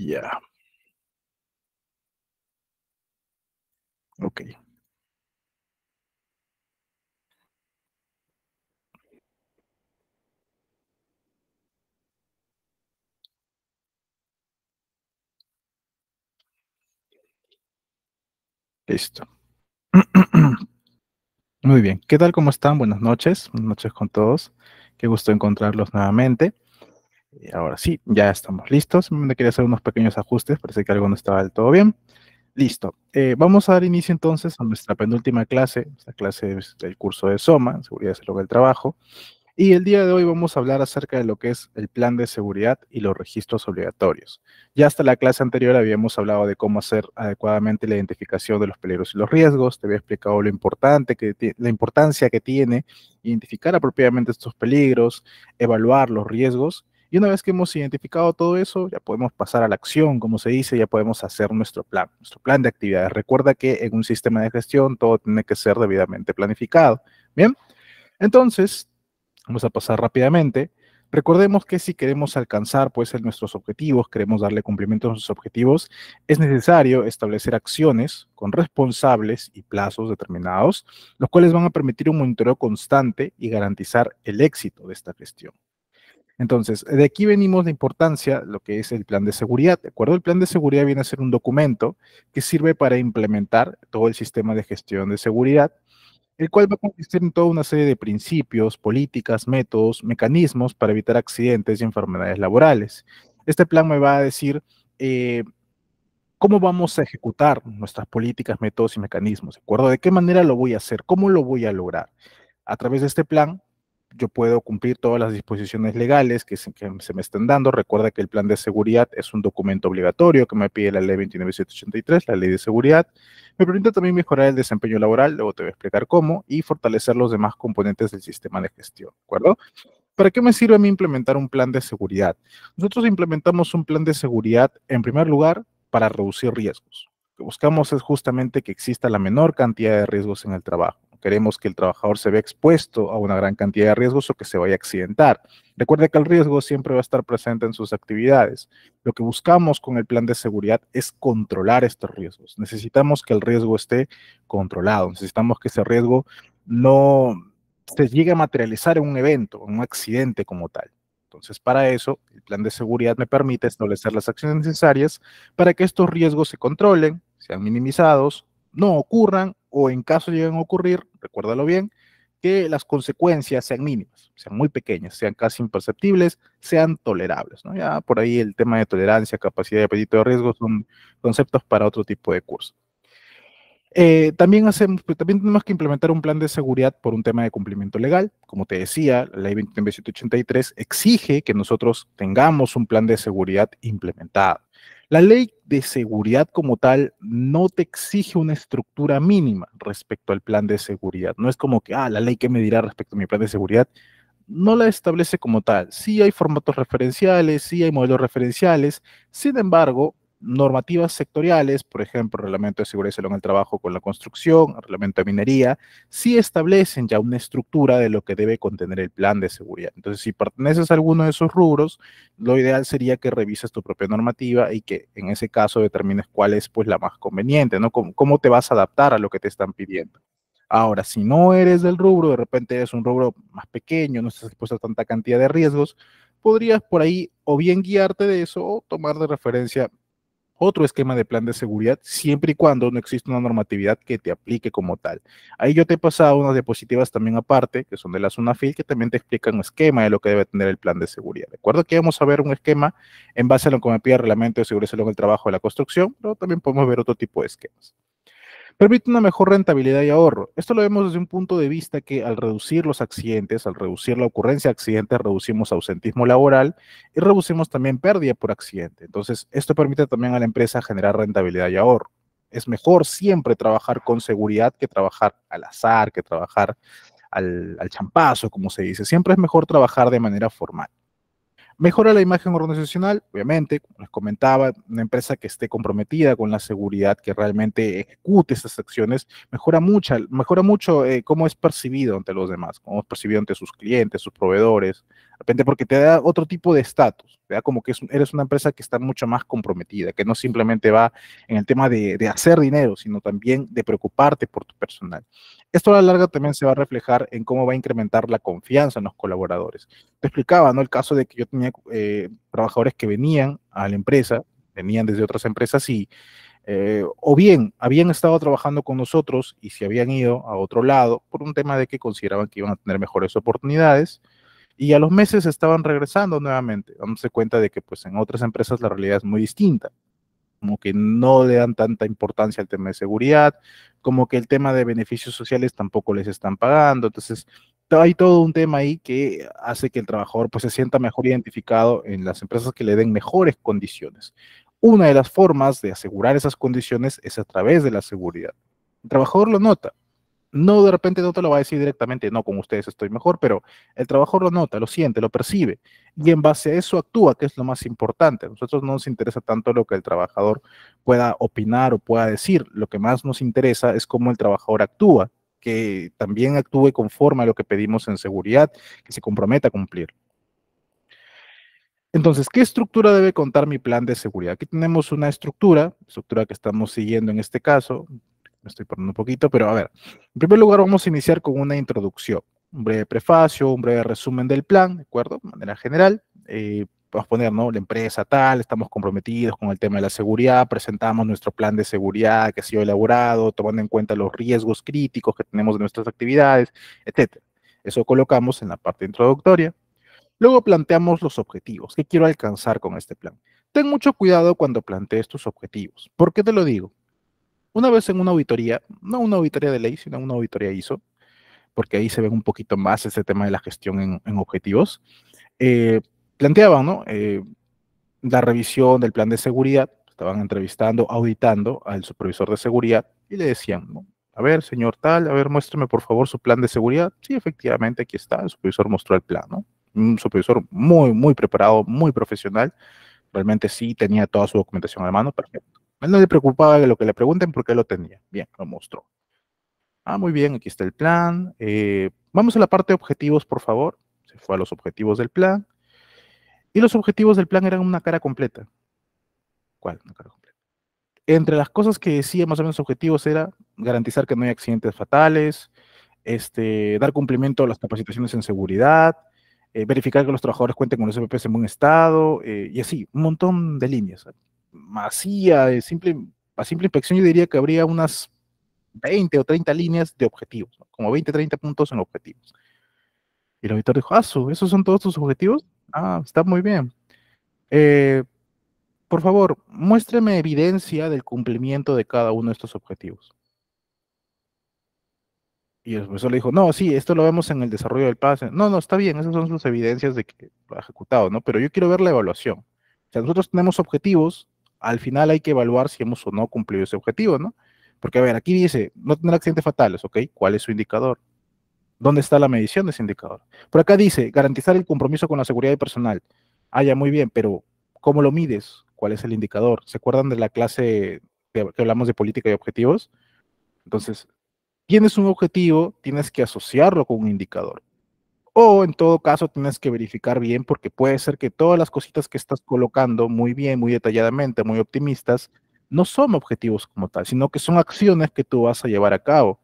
Ya, ok, listo. Muy bien, ¿qué tal? ¿Cómo están? Buenas noches con todos. Qué gusto encontrarlos nuevamente. Y ahora sí, ya estamos listos. Me quería hacer unos pequeños ajustes, parece que algo no estaba del todo bien. Listo. Vamos a dar inicio entonces a nuestra penúltima clase. Esta clase es del curso de SOMA, Seguridad y Salud del Trabajo. Y el día de hoy vamos a hablar acerca de lo que es el plan de seguridad y los registros obligatorios. Ya hasta la clase anterior habíamos hablado de cómo hacer adecuadamente la identificación de los peligros y los riesgos. Te había explicado la importancia que tiene identificar apropiadamente estos peligros, evaluar los riesgos. Y una vez que hemos identificado todo eso, ya podemos pasar a la acción, como se dice, ya podemos hacer nuestro plan de actividades. Recuerda que en un sistema de gestión todo tiene que ser debidamente planificado. Bien, entonces, vamos a pasar rápidamente. Recordemos que si queremos alcanzar pues, nuestros objetivos, queremos darle cumplimiento a nuestros objetivos, es necesario establecer acciones con responsables y plazos determinados, los cuales van a permitir un monitoreo constante y garantizar el éxito de esta gestión. Entonces, de aquí venimos la importancia, lo que es el plan de seguridad. ¿De acuerdo? El plan de seguridad viene a ser un documento que sirve para implementar todo el sistema de gestión de seguridad, el cual va a consistir en toda una serie de principios, políticas, métodos, mecanismos para evitar accidentes y enfermedades laborales. Este plan me va a decir eh, cómo vamos a ejecutar nuestras políticas, métodos y mecanismos, ¿de acuerdo? ¿De qué manera lo voy a hacer? ¿Cómo lo voy a lograr? A través de este plan, yo puedo cumplir todas las disposiciones legales que se me están dando. Recuerda que el plan de seguridad es un documento obligatorio que me pide la ley 29783, la ley de seguridad. Me permite también mejorar el desempeño laboral, luego te voy a explicar cómo, y fortalecer los demás componentes del sistema de gestión, ¿de acuerdo? ¿Para qué me sirve a mí implementar un plan de seguridad? Nosotros implementamos un plan de seguridad, en primer lugar, para reducir riesgos. Lo que buscamos es justamente que exista la menor cantidad de riesgos en el trabajo. No queremos que el trabajador se vea expuesto a una gran cantidad de riesgos o que se vaya a accidentar. Recuerde que el riesgo siempre va a estar presente en sus actividades. Lo que buscamos con el plan de seguridad es controlar estos riesgos. Necesitamos que el riesgo esté controlado. Necesitamos que ese riesgo no se llegue a materializar en un evento, en un accidente como tal. Entonces, para eso, el plan de seguridad me permite establecer las acciones necesarias para que estos riesgos se controlen, sean minimizados, no ocurran o en caso lleguen a ocurrir, recuérdalo bien, que las consecuencias sean mínimas, sean muy pequeñas, sean casi imperceptibles, sean tolerables, ¿no? Ya por ahí el tema de tolerancia, capacidad de apetito de riesgo son conceptos para otro tipo de curso. También tenemos que implementar un plan de seguridad por un tema de cumplimiento legal. Como te decía, la ley 29783 exige que nosotros tengamos un plan de seguridad implementado. La ley de seguridad como tal no te exige una estructura mínima respecto al plan de seguridad. No es como que, la ley que me dirá respecto a mi plan de seguridad, no la establece como tal. Sí hay formatos referenciales, sí hay modelos referenciales, sin embargo, normativas sectoriales, por ejemplo, el Reglamento de Seguridad y Salud en el Trabajo con la construcción, el Reglamento de Minería, sí establecen ya una estructura de lo que debe contener el plan de seguridad. Entonces, si perteneces a alguno de esos rubros, lo ideal sería que revises tu propia normativa y que en ese caso determines cuál es pues la más conveniente, ¿no? Cómo te vas a adaptar a lo que te están pidiendo. Ahora, si no eres del rubro, de repente eres un rubro más pequeño, no estás expuesto a tanta cantidad de riesgos, podrías por ahí o bien guiarte de eso o tomar de referencia otro esquema de plan de seguridad, siempre y cuando no exista una normatividad que te aplique como tal. Ahí yo te he pasado unas diapositivas también aparte, que son de la SUNAFIL, que también te explican un esquema de lo que debe tener el plan de seguridad. ¿De acuerdo? Aquí vamos a ver un esquema en base a lo que me pide el Reglamento de Seguridad y Salud en el Trabajo de la Construcción, pero también podemos ver otro tipo de esquemas. Permite una mejor rentabilidad y ahorro. Esto lo vemos desde un punto de vista que al reducir los accidentes, al reducir la ocurrencia de accidentes, reducimos ausentismo laboral y reducimos también pérdida por accidente. Entonces, esto permite también a la empresa generar rentabilidad y ahorro. Es mejor siempre trabajar con seguridad que trabajar al azar, que trabajar al champazo, como se dice. Siempre es mejor trabajar de manera formal. Mejora la imagen organizacional, obviamente, como les comentaba, una empresa que esté comprometida con la seguridad, que realmente ejecute estas acciones, mejora mucho cómo es percibido ante los demás, cómo es percibido ante sus clientes, sus proveedores, repente porque te da otro tipo de estatus, te da como que eres una empresa que está mucho más comprometida, que no simplemente va en el tema de hacer dinero, sino también de preocuparte por tu personal. Esto a la larga también se va a reflejar en cómo va a incrementar la confianza en los colaboradores. Te explicaba, ¿no? El caso de que yo tenía trabajadores que venían a la empresa, venían desde otras empresas y o bien habían estado trabajando con nosotros y se habían ido a otro lado por un tema de que consideraban que iban a tener mejores oportunidades y a los meses estaban regresando nuevamente, dándose cuenta de que pues en otras empresas la realidad es muy distinta, como que no le dan tanta importancia al tema de seguridad, como que el tema de beneficios sociales tampoco les están pagando, entonces hay todo un tema ahí que hace que el trabajador pues se sienta mejor identificado en las empresas que le den mejores condiciones. Una de las formas de asegurar esas condiciones es a través de la seguridad. El trabajador lo nota, no de repente no te lo va a decir directamente, no, con ustedes estoy mejor, pero el trabajador lo nota, lo siente, lo percibe y en base a eso actúa, que es lo más importante. A nosotros no nos interesa tanto lo que el trabajador pueda opinar o pueda decir, lo que más nos interesa es cómo el trabajador actúa, que también actúe conforme a lo que pedimos en seguridad, que se comprometa a cumplir. Entonces, ¿qué estructura debe contar mi plan de seguridad? Aquí tenemos una estructura que estamos siguiendo en este caso. Me estoy poniendo un poquito, pero a ver. En primer lugar, vamos a iniciar con una introducción, un breve prefacio, un breve resumen del plan, ¿de acuerdo? De manera general. Vamos a poner, ¿no? La empresa tal, estamos comprometidos con el tema de la seguridad, presentamos nuestro plan de seguridad que ha sido elaborado, tomando en cuenta los riesgos críticos que tenemos de nuestras actividades, etcétera. Eso colocamos en la parte introductoria. Luego planteamos los objetivos. ¿Qué quiero alcanzar con este plan? Ten mucho cuidado cuando plantees tus objetivos. ¿Por qué te lo digo? Una vez en una auditoría, no una auditoría de ley, sino una auditoría ISO, porque ahí se ve un poquito más ese tema de la gestión en objetivos, planteaban, ¿no? La revisión del plan de seguridad, estaban entrevistando, auditando al supervisor de seguridad y le decían, ¿no? A ver, señor tal, a ver, muéstrame por favor su plan de seguridad. Sí, efectivamente, aquí está. El supervisor mostró el plan, ¿no? Un supervisor muy, muy preparado, muy profesional. Realmente sí tenía toda su documentación a la mano, perfecto. A él no le preocupaba de lo que le pregunten porque él lo tenía. Bien, lo mostró. Ah, muy bien, aquí está el plan. Vamos a la parte de objetivos, por favor. Se fue a los objetivos del plan. Y los objetivos del plan eran una cara completa. ¿Cuál? Una cara completa. Entre las cosas que decía más o menos objetivos era garantizar que no hay accidentes fatales, dar cumplimiento a las capacitaciones en seguridad, verificar que los trabajadores cuenten con los EPPs en buen estado, y así, un montón de líneas. Así, a simple inspección yo diría que habría unas 20 o 30 líneas de objetivos, ¿no? Como 20, 30 puntos en objetivos. Y el auditor dijo, ¿esos son todos tus objetivos? Ah, está muy bien. Eh, por favor, muéstreme evidencia del cumplimiento de cada uno de estos objetivos. Y el profesor le dijo, no, sí, esto lo vemos en el desarrollo del pase. No, no, está bien, esas son sus evidencias de que lo ha ejecutado, ¿no? Pero yo quiero ver la evaluación. O sea, nosotros tenemos objetivos, al final hay que evaluar si hemos o no cumplido ese objetivo, ¿no? Porque, a ver, aquí dice, no tener accidentes fatales, ¿ok? ¿Cuál es su indicador? ¿Dónde está la medición de ese indicador? Por acá dice, garantizar el compromiso con la seguridad del personal. Ah, ya, muy bien, pero ¿cómo lo mides? ¿Cuál es el indicador? ¿Se acuerdan de la clase que hablamos de política y objetivos? Entonces, tienes un objetivo, tienes que asociarlo con un indicador. O en todo caso, tienes que verificar bien porque puede ser que todas las cositas que estás colocando muy bien, muy detalladamente, muy optimistas, no son objetivos como tal, sino que son acciones que tú vas a llevar a cabo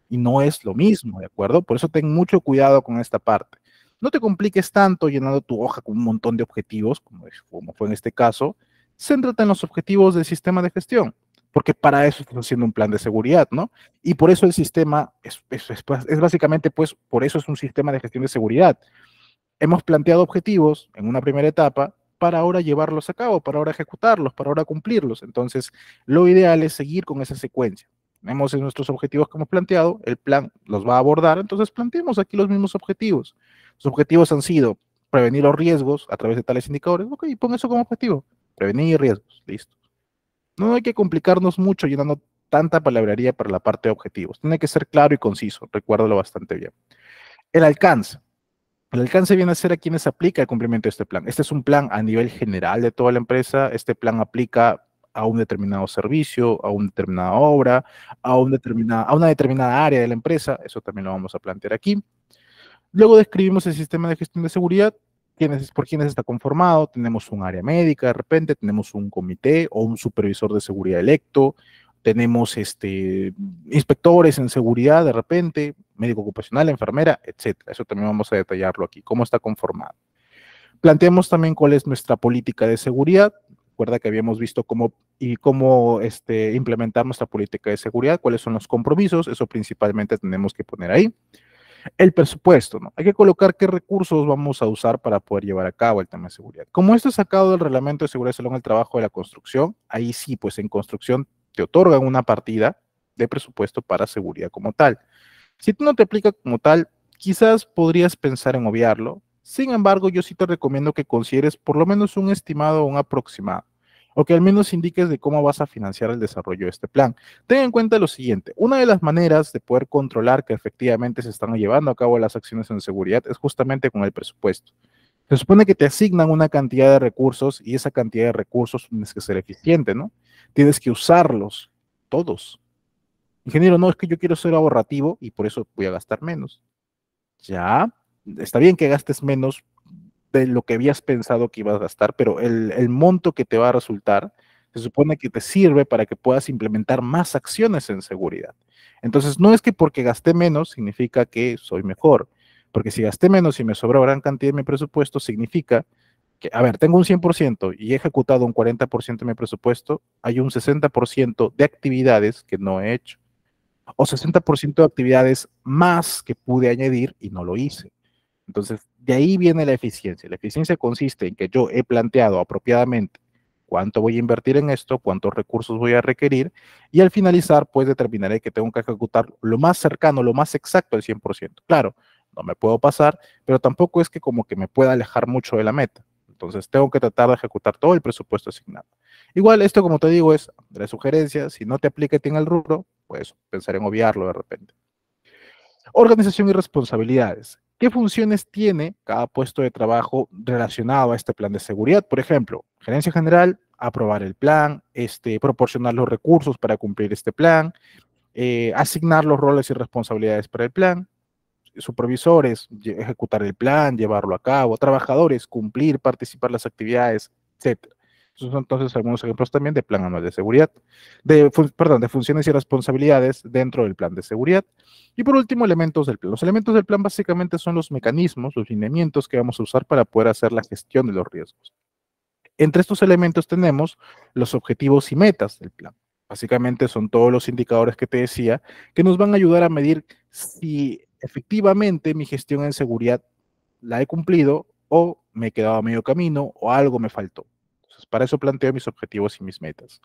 y no es lo mismo, ¿de acuerdo? Por eso ten mucho cuidado con esta parte. No te compliques tanto llenando tu hoja con un montón de objetivos, como fue en este caso. Céntrate en los objetivos del sistema de gestión, porque para eso estás haciendo un plan de seguridad, ¿no? Y por eso el sistema es básicamente, pues, por eso es un sistema de gestión de seguridad. Hemos planteado objetivos en una primera etapa para ahora llevarlos a cabo, para ahora ejecutarlos, para ahora cumplirlos. Entonces, lo ideal es seguir con esa secuencia. Tenemos nuestros objetivos que hemos planteado, el plan los va a abordar, entonces planteemos aquí los mismos objetivos. Los objetivos han sido prevenir los riesgos a través de tales indicadores. Ok, pon eso como objetivo. Prevenir riesgos, listo. No hay que complicarnos mucho llenando tanta palabrería para la parte de objetivos. Tiene que ser claro y conciso, recuérdalo bastante bien. El alcance. El alcance viene a ser a quienes aplica el cumplimiento de este plan. Este es un plan a nivel general de toda la empresa. Este plan aplica a un determinado servicio, a una determinada obra, a una determinada área de la empresa. Eso también lo vamos a plantear aquí. Luego describimos el sistema de gestión de seguridad. por quiénes está conformado. Tenemos un área médica, de repente, tenemos un comité o un supervisor de seguridad electo, tenemos inspectores en seguridad, de repente, médico ocupacional, enfermera, etcétera. Eso también vamos a detallarlo aquí, cómo está conformado. Planteamos también cuál es nuestra política de seguridad. Recuerda que habíamos visto cómo implementar nuestra política de seguridad, cuáles son los compromisos, eso principalmente tenemos que poner ahí. El presupuesto, ¿no? Hay que colocar qué recursos vamos a usar para poder llevar a cabo el tema de seguridad. Como esto es sacado del reglamento de seguridad salón del trabajo de la construcción, ahí sí, pues en construcción te otorgan una partida de presupuesto para seguridad como tal. Si tú no te aplica como tal, quizás podrías pensar en obviarlo. Sin embargo, yo sí te recomiendo que consideres por lo menos un estimado o un aproximado, o que al menos indiques de cómo vas a financiar el desarrollo de este plan. Ten en cuenta lo siguiente, una de las maneras de poder controlar que efectivamente se están llevando a cabo las acciones en seguridad es justamente con el presupuesto. Se supone que te asignan una cantidad de recursos y esa cantidad de recursos tienes que ser eficiente, ¿no? Tienes que usarlos, todos. Ingeniero, no, es que yo quiero ser ahorrativo y por eso voy a gastar menos. Ya, está bien que gastes menos de lo que habías pensado que ibas a gastar, pero el monto que te va a resultar se supone que te sirve para que puedas implementar más acciones en seguridad. Entonces, no es que porque gasté menos significa que soy mejor, porque si gasté menos y me sobra gran cantidad de mi presupuesto, significa que, a ver, tengo un 100% y he ejecutado un 40% de mi presupuesto, hay un 60% de actividades que no he hecho, o 60% de actividades más que pude añadir y no lo hice. Entonces, de ahí viene la eficiencia. La eficiencia consiste en que yo he planteado apropiadamente cuánto voy a invertir en esto, cuántos recursos voy a requerir, y al finalizar, pues determinaré que tengo que ejecutar lo más cercano, lo más exacto al 100%. Claro, no me puedo pasar, pero tampoco es que como que me pueda alejar mucho de la meta. Entonces, tengo que tratar de ejecutar todo el presupuesto asignado. Igual, esto, como te digo, es de sugerencia. Si no te aplica en el rubro, pues pensar en obviarlo de repente. Organización y responsabilidades. ¿Qué funciones tiene cada puesto de trabajo relacionado a este plan de seguridad? Por ejemplo, gerencia general, aprobar el plan, proporcionar los recursos para cumplir este plan, asignar los roles y responsabilidades para el plan, supervisores, ejecutar el plan, llevarlo a cabo, trabajadores, cumplir, participar en las actividades, etcétera. Esos son entonces algunos ejemplos también de plan anual de seguridad, perdón, de funciones y responsabilidades dentro del plan de seguridad. Y por último, elementos del plan. Los elementos del plan básicamente son los mecanismos, los lineamientos que vamos a usar para poder hacer la gestión de los riesgos. Entre estos elementos tenemos los objetivos y metas del plan. Básicamente son todos los indicadores que te decía que nos van a ayudar a medir si efectivamente mi gestión en seguridad la he cumplido o me he quedado a medio camino o algo me faltó. Entonces, para eso planteo mis objetivos y mis metas.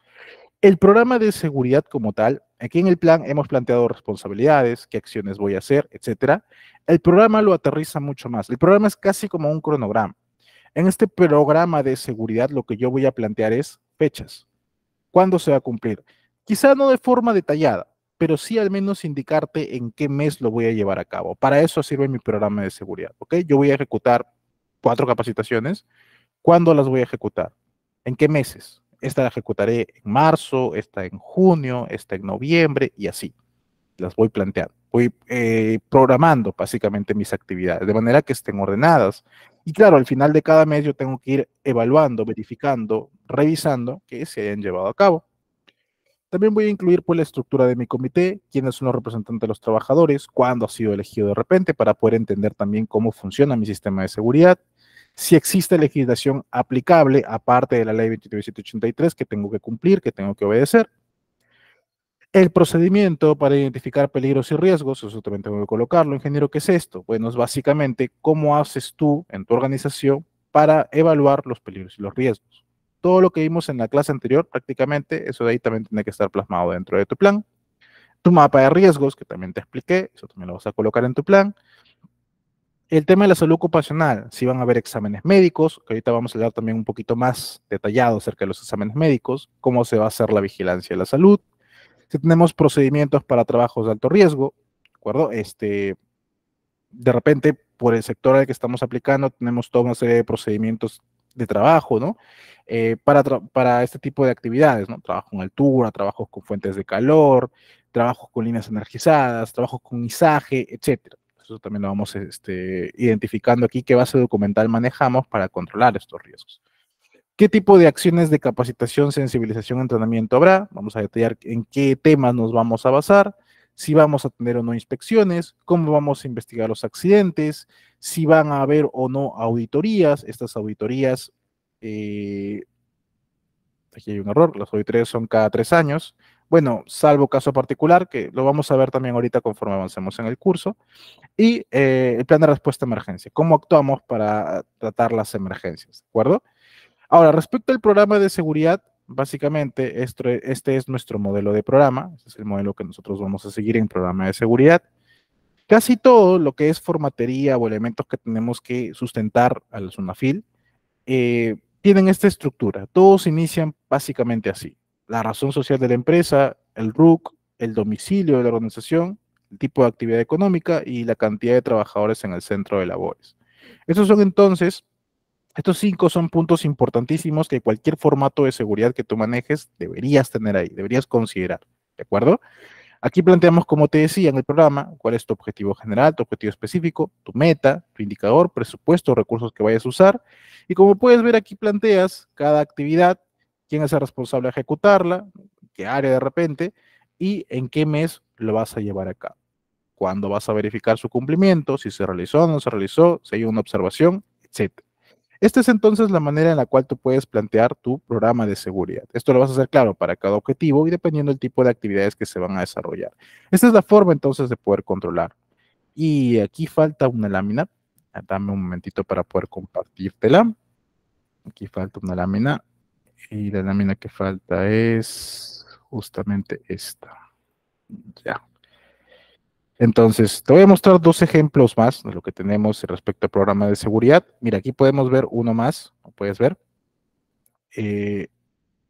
El programa de seguridad como tal, aquí en el plan hemos planteado responsabilidades, qué acciones voy a hacer, etcétera. El programa lo aterriza mucho más. El programa es casi como un cronograma. En este programa de seguridad lo que yo voy a plantear es fechas. ¿Cuándo se va a cumplir? Quizá no de forma detallada, pero sí al menos indicarte en qué mes lo voy a llevar a cabo. Para eso sirve mi programa de seguridad, ¿ok? Yo voy a ejecutar 4 capacitaciones. ¿Cuándo las voy a ejecutar? ¿En qué meses? Esta la ejecutaré en marzo, esta en junio, esta en noviembre y así. Las voy planteando. Voy programando básicamente mis actividades de manera que estén ordenadas. Y claro, al final de cada mes yo tengo que ir evaluando, verificando, revisando que se hayan llevado a cabo. También voy a incluir pues la estructura de mi comité, quiénes son los representantes de los trabajadores, cuándo ha sido elegido de repente para poder entender también cómo funciona mi sistema de seguridad, si existe legislación aplicable aparte de la ley 29783 que tengo que cumplir, que tengo que obedecer. El procedimiento para identificar peligros y riesgos, eso también tengo que colocarlo, ingeniero, ¿qué es esto? Bueno, es básicamente cómo haces tú en tu organización para evaluar los peligros y los riesgos. Todo lo que vimos en la clase anterior, prácticamente, eso de ahí también tiene que estar plasmado dentro de tu plan. Tu mapa de riesgos, que también te expliqué, eso también lo vas a colocar en tu plan. El tema de la salud ocupacional, si van a haber exámenes médicos, que ahorita vamos a hablar también un poquito más detallado acerca de los exámenes médicos, cómo se va a hacer la vigilancia de la salud, si tenemos procedimientos para trabajos de alto riesgo, ¿de acuerdo? De repente, por el sector al que estamos aplicando, tenemos toda una serie de procedimientos de trabajo, ¿no? Para este tipo de actividades, ¿no? Trabajo en altura, trabajos con fuentes de calor, trabajos con líneas energizadas, trabajos con izaje, etcétera. Eso también lo vamos identificando aquí qué base documental manejamos para controlar estos riesgos. ¿Qué tipo de acciones de capacitación, sensibilización, entrenamiento habrá? Vamos a detallar en qué temas nos vamos a basar, si vamos a tener o no inspecciones, cómo vamos a investigar los accidentes, si van a haber o no auditorías. Estas auditorías, aquí hay un error, las auditorías son cada 3 años. Bueno, salvo caso particular, que lo vamos a ver también ahorita conforme avancemos en el curso. Y el plan de respuesta a emergencia, cómo actuamos para tratar las emergencias, ¿de acuerdo? Ahora, respecto al programa de seguridad, básicamente este es nuestro modelo de programa, este es el modelo que nosotros vamos a seguir en programa de seguridad. Casi todo lo que es formatería o elementos que tenemos que sustentar al SUNAFIL tienen esta estructura. Todos inician básicamente así. La razón social de la empresa, el RUC, el domicilio de la organización, el tipo de actividad económica y la cantidad de trabajadores en el centro de labores. Estos son entonces estos 5 son puntos importantísimos que cualquier formato de seguridad que tú manejes deberías tener ahí, deberías considerar, ¿de acuerdo? Aquí planteamos, como te decía en el programa, cuál es tu objetivo general, tu objetivo específico, tu meta, tu indicador, presupuesto, recursos que vayas a usar. Y como puedes ver, aquí planteas cada actividad, quién es el responsable de ejecutarla, qué área de repente, y en qué mes lo vas a llevar a cabo. Cuándo vas a verificar su cumplimiento, si se realizó o no se realizó, si hay una observación, etcétera. Esta es entonces la manera en la cual tú puedes plantear tu programa de seguridad. Esto lo vas a hacer claro para cada objetivo y dependiendo del tipo de actividades que se van a desarrollar. Esta es la forma entonces de poder controlar. Y aquí falta una lámina. Dame un momentito para poder compartírtela. Aquí falta una lámina y la lámina que falta es justamente esta. Ya. Entonces, te voy a mostrar 2 ejemplos más de lo que tenemos respecto al programa de seguridad. Mira, aquí podemos ver uno más, ¿lo puedes ver? Eh,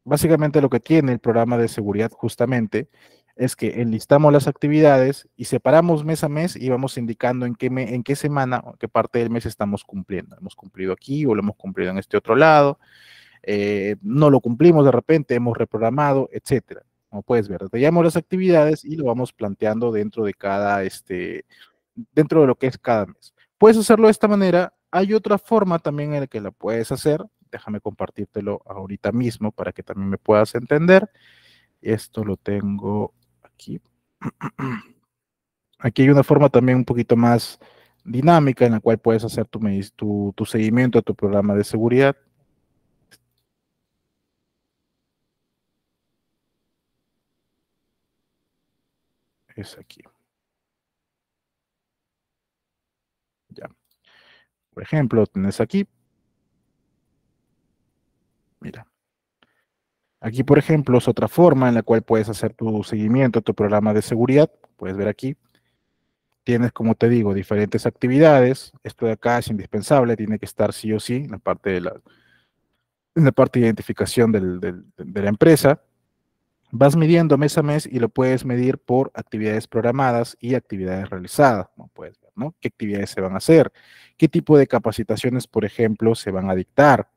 Básicamente lo que tiene el programa de seguridad justamente es que enlistamos las actividades y separamos mes a mes y vamos indicando en qué semana o qué parte del mes estamos cumpliendo. Hemos cumplido aquí o lo hemos cumplido en este otro lado, no lo cumplimos de repente, hemos reprogramado, etcétera. Como puedes ver, detallamos las actividades y lo vamos planteando dentro de dentro de lo que es cada mes. Puedes hacerlo de esta manera. Hay otra forma también en la que la puedes hacer. Déjame compartírtelo ahorita mismo para que también me puedas entender. Esto lo tengo aquí. Aquí hay una forma también un poquito más dinámica en la cual puedes hacer tu seguimiento a tu programa de seguridad. Es aquí. Ya. Por ejemplo, tienes aquí. Mira. Aquí, por ejemplo, es otra forma en la cual puedes hacer tu seguimiento a tu programa de seguridad. Puedes ver aquí. Tienes, como te digo, diferentes actividades. Esto de acá es indispensable, tiene que estar sí o sí en en la parte de identificación de la empresa. Vas midiendo mes a mes y lo puedes medir por actividades programadas y actividades realizadas, como puedes ver, ¿no? ¿Qué actividades se van a hacer? ¿Qué tipo de capacitaciones, por ejemplo, se van a dictar?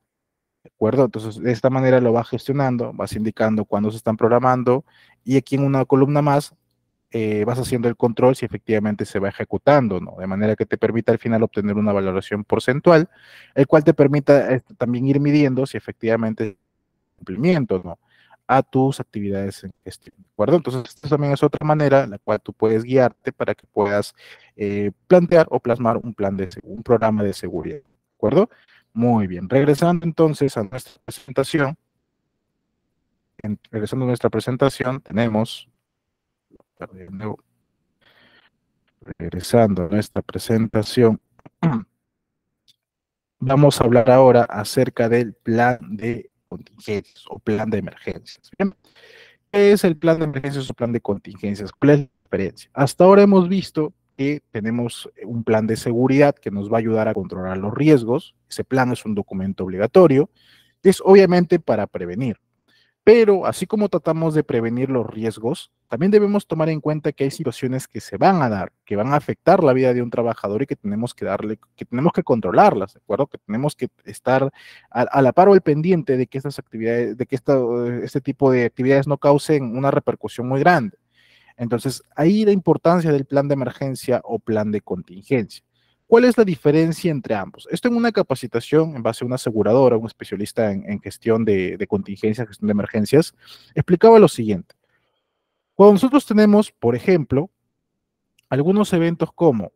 ¿De acuerdo? Entonces, de esta manera lo vas gestionando, vas indicando cuándo se están programando y aquí en una columna más vas haciendo el control si efectivamente se va ejecutando, ¿no? De manera que te permita al final obtener una valoración porcentual, el cual te permita también ir midiendo si efectivamente cumplimiento, ¿no? A tus actividades en gestión, ¿de acuerdo? Entonces, esta también es otra manera en la cual tú puedes guiarte para que puedas plantear o plasmar un programa de seguridad, ¿de acuerdo? Muy bien, regresando entonces a nuestra presentación, tenemos, perdón, regresando a nuestra presentación, vamos a hablar ahora acerca del plan de contingencias o plan de emergencias. Bien, ¿qué es el plan de emergencias o plan de contingencias? ¿Cuál es la diferencia? Hasta ahora hemos visto que tenemos un plan de seguridad que nos va a ayudar a controlar los riesgos. Ese plan es un documento obligatorio, que es obviamente para prevenir. Pero así como tratamos de prevenir los riesgos, también debemos tomar en cuenta que hay situaciones que se van a dar, que van a afectar la vida de un trabajador y que tenemos que tenemos que controlarlas, ¿de acuerdo? Que tenemos que estar a la par o al pendiente de que estas actividades, de que este tipo de actividades no causen una repercusión muy grande. Entonces, ahí la importancia del plan de emergencia o plan de contingencia. ¿Cuál es la diferencia entre ambos? Esto en una capacitación en base a una aseguradora, un especialista en gestión de contingencias, gestión de emergencias, explicaba lo siguiente. Cuando nosotros tenemos, por ejemplo, algunos eventos como,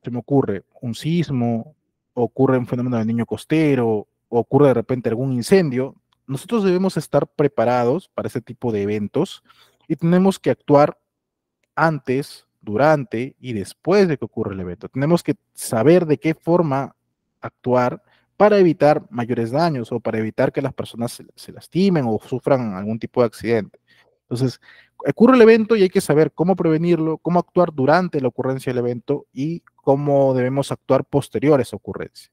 se me ocurre, un sismo, ocurre un fenómeno del niño costero, o ocurre de repente algún incendio, nosotros debemos estar preparados para ese tipo de eventos y tenemos que actuar antes, durante y después de que ocurra el evento. Tenemos que saber de qué forma actuar para evitar mayores daños o para evitar que las personas se lastimen o sufran algún tipo de accidente. Entonces, ocurre el evento y hay que saber cómo prevenirlo, cómo actuar durante la ocurrencia del evento y cómo debemos actuar posterior a esa ocurrencia.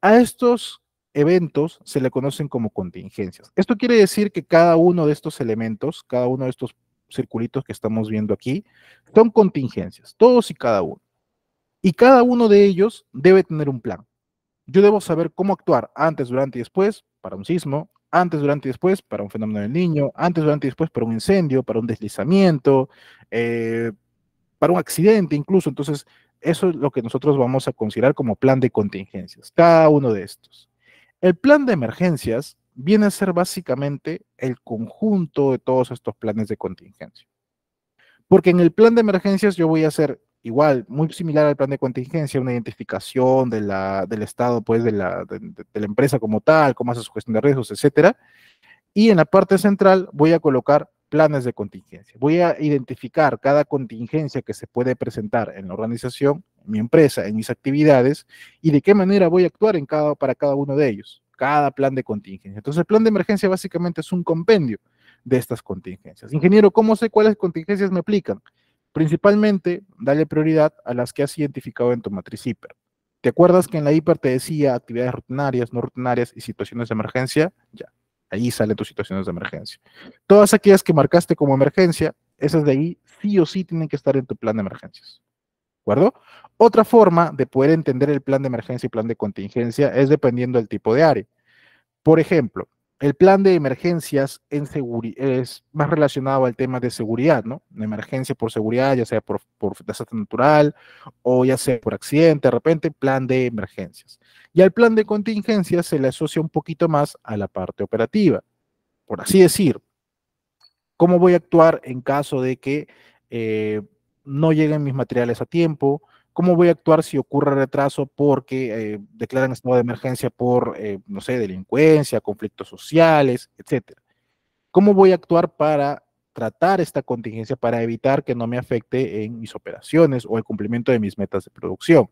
A estos eventos se le conocen como contingencias. Esto quiere decir que cada uno de estos elementos, cada uno de estos circulitos que estamos viendo aquí, son contingencias, todos y cada uno. Y cada uno de ellos debe tener un plan. Yo debo saber cómo actuar antes, durante y después para un sismo, antes, durante y después para un fenómeno del niño, antes, durante y después para un incendio, para un deslizamiento, para un accidente incluso. Entonces, eso es lo que nosotros vamos a considerar como plan de contingencias, cada uno de estos. El plan de emergencias viene a ser básicamente el conjunto de todos estos planes de contingencia. Porque en el plan de emergencias yo voy a hacer igual, muy similar al plan de contingencia, una identificación del estado, pues, de la empresa como tal, cómo hace su gestión de riesgos, etcétera. Y en la parte central voy a colocar planes de contingencia. Voy a identificar cada contingencia que se puede presentar en la organización, en mi empresa, en mis actividades, y de qué manera voy a actuar para cada uno de ellos, cada plan de contingencia. Entonces, el plan de emergencia básicamente es un compendio de estas contingencias. Ingeniero, ¿cómo sé cuáles contingencias me aplican? Principalmente, dale prioridad a las que has identificado en tu matriz HIPER. ¿Te acuerdas que en la HIPER te decía actividades rutinarias, no rutinarias y situaciones de emergencia? Ya. Ahí salen tus situaciones de emergencia. Todas aquellas que marcaste como emergencia, esas de ahí sí o sí tienen que estar en tu plan de emergencias. ¿De acuerdo? Otra forma de poder entender el plan de emergencia y plan de contingencia es dependiendo del tipo de área. Por ejemplo, el plan de emergencias es más relacionado al tema de seguridad, ¿no? Una emergencia por seguridad, ya sea por desastre natural o ya sea por accidente, de repente, plan de emergencias. Y al plan de contingencias se le asocia un poquito más a la parte operativa. Por así decir, ¿cómo voy a actuar en caso de que eh, no lleguen mis materiales a tiempo? ¿Cómo voy a actuar si ocurre retraso porque declaran estado de emergencia por, no sé, delincuencia, conflictos sociales, etcétera? ¿Cómo voy a actuar para tratar esta contingencia para evitar que no me afecte en mis operaciones o el cumplimiento de mis metas de producción?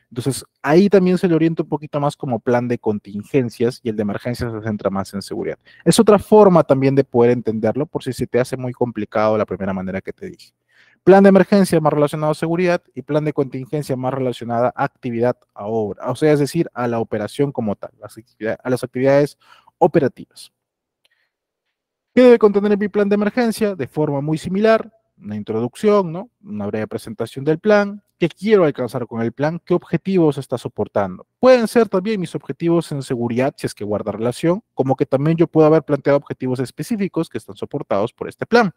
Entonces, ahí también se le orienta un poquito más como plan de contingencias y el de emergencias se centra más en seguridad. Es otra forma también de poder entenderlo por si se te hace muy complicado la primera manera que te dije. Plan de emergencia más relacionado a seguridad y plan de contingencia más relacionada a actividad a obra, o sea, es decir, a la operación como tal, a las actividades operativas. ¿Qué debe contener mi plan de emergencia? De forma muy similar, una introducción, ¿no? Una breve presentación del plan, qué quiero alcanzar con el plan, qué objetivos está soportando. Pueden ser también mis objetivos en seguridad, si es que guarda relación, como que también yo puedo haber planteado objetivos específicos que están soportados por este plan.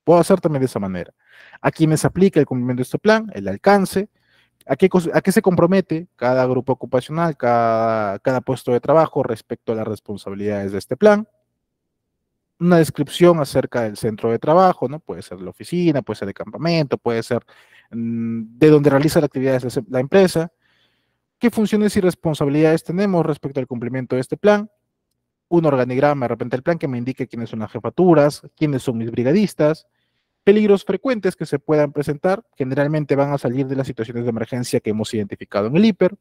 Puedo hacer también de esa manera. A quienes aplica el cumplimiento de este plan, el alcance, a qué se compromete cada grupo ocupacional, cada puesto de trabajo respecto a las responsabilidades de este plan, una descripción acerca del centro de trabajo, ¿no? Puede ser de la oficina, puede ser de campamento, puede ser de donde realiza la actividad la empresa, qué funciones y responsabilidades tenemos respecto al cumplimiento de este plan, un organigrama de repente el plan que me indique quiénes son las jefaturas, quiénes son mis brigadistas, peligros frecuentes que se puedan presentar, generalmente van a salir de las situaciones de emergencia que hemos identificado en el hiper.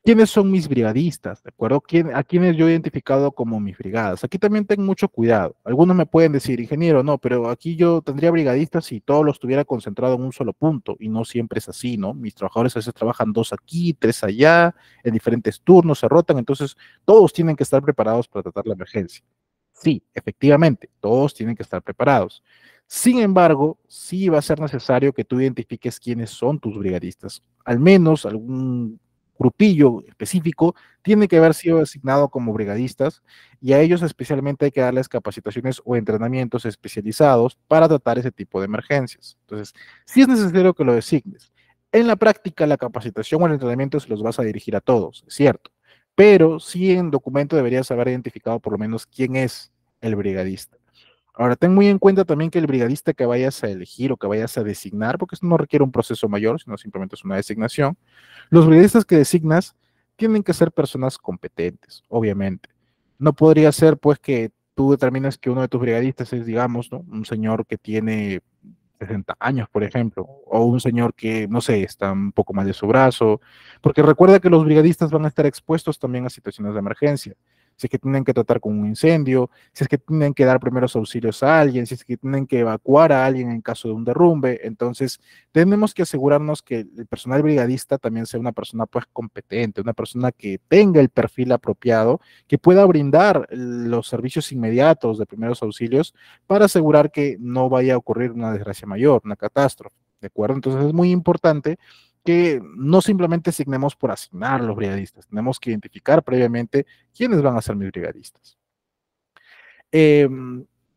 ¿Quiénes son mis brigadistas? ¿De acuerdo? A quienes yo he identificado como mis brigadas. Aquí también tengo mucho cuidado. Algunos me pueden decir, ingeniero, no, pero aquí yo tendría brigadistas si todos los tuviera concentrado en un solo punto, y no siempre es así, ¿no? Mis trabajadores a veces trabajan 2 aquí, 3 allá, en diferentes turnos, se rotan, entonces todos tienen que estar preparados para tratar la emergencia. Sí, efectivamente, todos tienen que estar preparados. Sin embargo, sí va a ser necesario que tú identifiques quiénes son tus brigadistas, al menos grupillo específico tiene que haber sido asignado como brigadistas y a ellos especialmente hay que darles capacitaciones o entrenamientos especializados para tratar ese tipo de emergencias. Entonces, sí es necesario que lo designes. En la práctica, la capacitación o el entrenamiento se los vas a dirigir a todos, es cierto, pero sí en documento deberías haber identificado por lo menos quién es el brigadista. Ahora, ten muy en cuenta también que el brigadista que vayas a elegir o que vayas a designar, porque esto no requiere un proceso mayor, sino simplemente es una designación, los brigadistas que designas tienen que ser personas competentes, obviamente. No podría ser, pues, que tú determines que uno de tus brigadistas es, digamos, ¿no? Un señor que tiene 60 años, por ejemplo, o un señor que, no sé, está un poco mal de su brazo, porque recuerda que los brigadistas van a estar expuestos también a situaciones de emergencia. Si es que tienen que tratar con un incendio, si es que tienen que dar primeros auxilios a alguien, si es que tienen que evacuar a alguien en caso de un derrumbe, entonces tenemos que asegurarnos que el personal brigadista también sea una persona pues competente, una persona que tenga el perfil apropiado, que pueda brindar los servicios inmediatos de primeros auxilios para asegurar que no vaya a ocurrir una desgracia mayor, una catástrofe, ¿de acuerdo? Entonces es muy importante que no simplemente asignemos por asignar a los brigadistas, tenemos que identificar previamente quiénes van a ser mis brigadistas. Eh,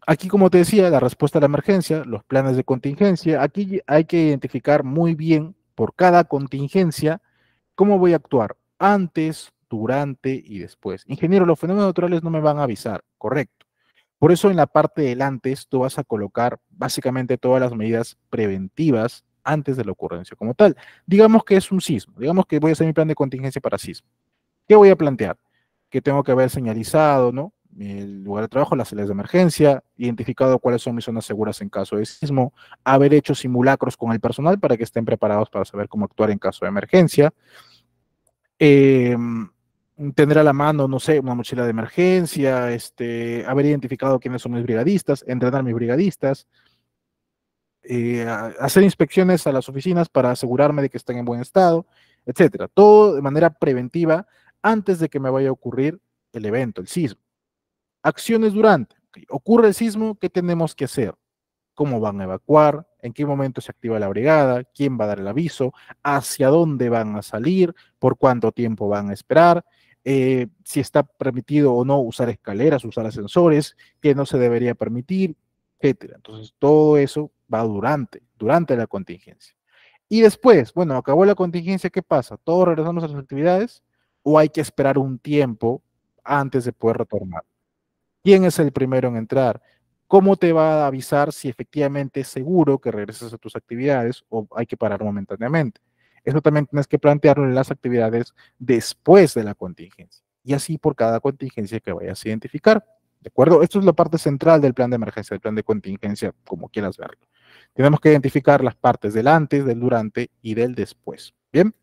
Aquí, como te decía, la respuesta a la emergencia, los planes de contingencia, aquí hay que identificar muy bien por cada contingencia cómo voy a actuar antes, durante y después. Ingeniero, los fenómenos naturales no me van a avisar, correcto. Por eso en la parte del antes tú vas a colocar básicamente todas las medidas preventivas antes de la ocurrencia como tal. Digamos que es un sismo, digamos que voy a hacer mi plan de contingencia para sismo. ¿Qué voy a plantear? Que tengo que haber señalizado, ¿no? El lugar de trabajo, las salidas de emergencia, identificado cuáles son mis zonas seguras en caso de sismo, haber hecho simulacros con el personal para que estén preparados para saber cómo actuar en caso de emergencia, eh, tener a la mano, no sé, una mochila de emergencia, haber identificado quiénes son mis brigadistas, entrenar mis brigadistas, hacer inspecciones a las oficinas para asegurarme de que estén en buen estado, etcétera. Todo de manera preventiva antes de que me vaya a ocurrir el evento, el sismo. Acciones durante. Okay. Ocurre el sismo, ¿qué tenemos que hacer? ¿Cómo van a evacuar? ¿En qué momento se activa la brigada? ¿Quién va a dar el aviso? ¿Hacia dónde van a salir? ¿Por cuánto tiempo van a esperar? Si está permitido o no usar escaleras, usar ascensores, qué no se debería permitir, etcétera. Entonces, todo eso va durante la contingencia. Y después, bueno, acabó la contingencia, ¿qué pasa? ¿Todos regresamos a las actividades o hay que esperar un tiempo antes de poder retornar? ¿Quién es el primero en entrar? ¿Cómo te va a avisar si efectivamente es seguro que regreses a tus actividades o hay que parar momentáneamente? Eso también tienes que plantearlo en las actividades después de la contingencia. Y así por cada contingencia que vayas a identificar. ¿De acuerdo? Esto es la parte central del plan de emergencia, del plan de contingencia, como quieras verlo. Tenemos que identificar las partes del antes, del durante y del después. Bien.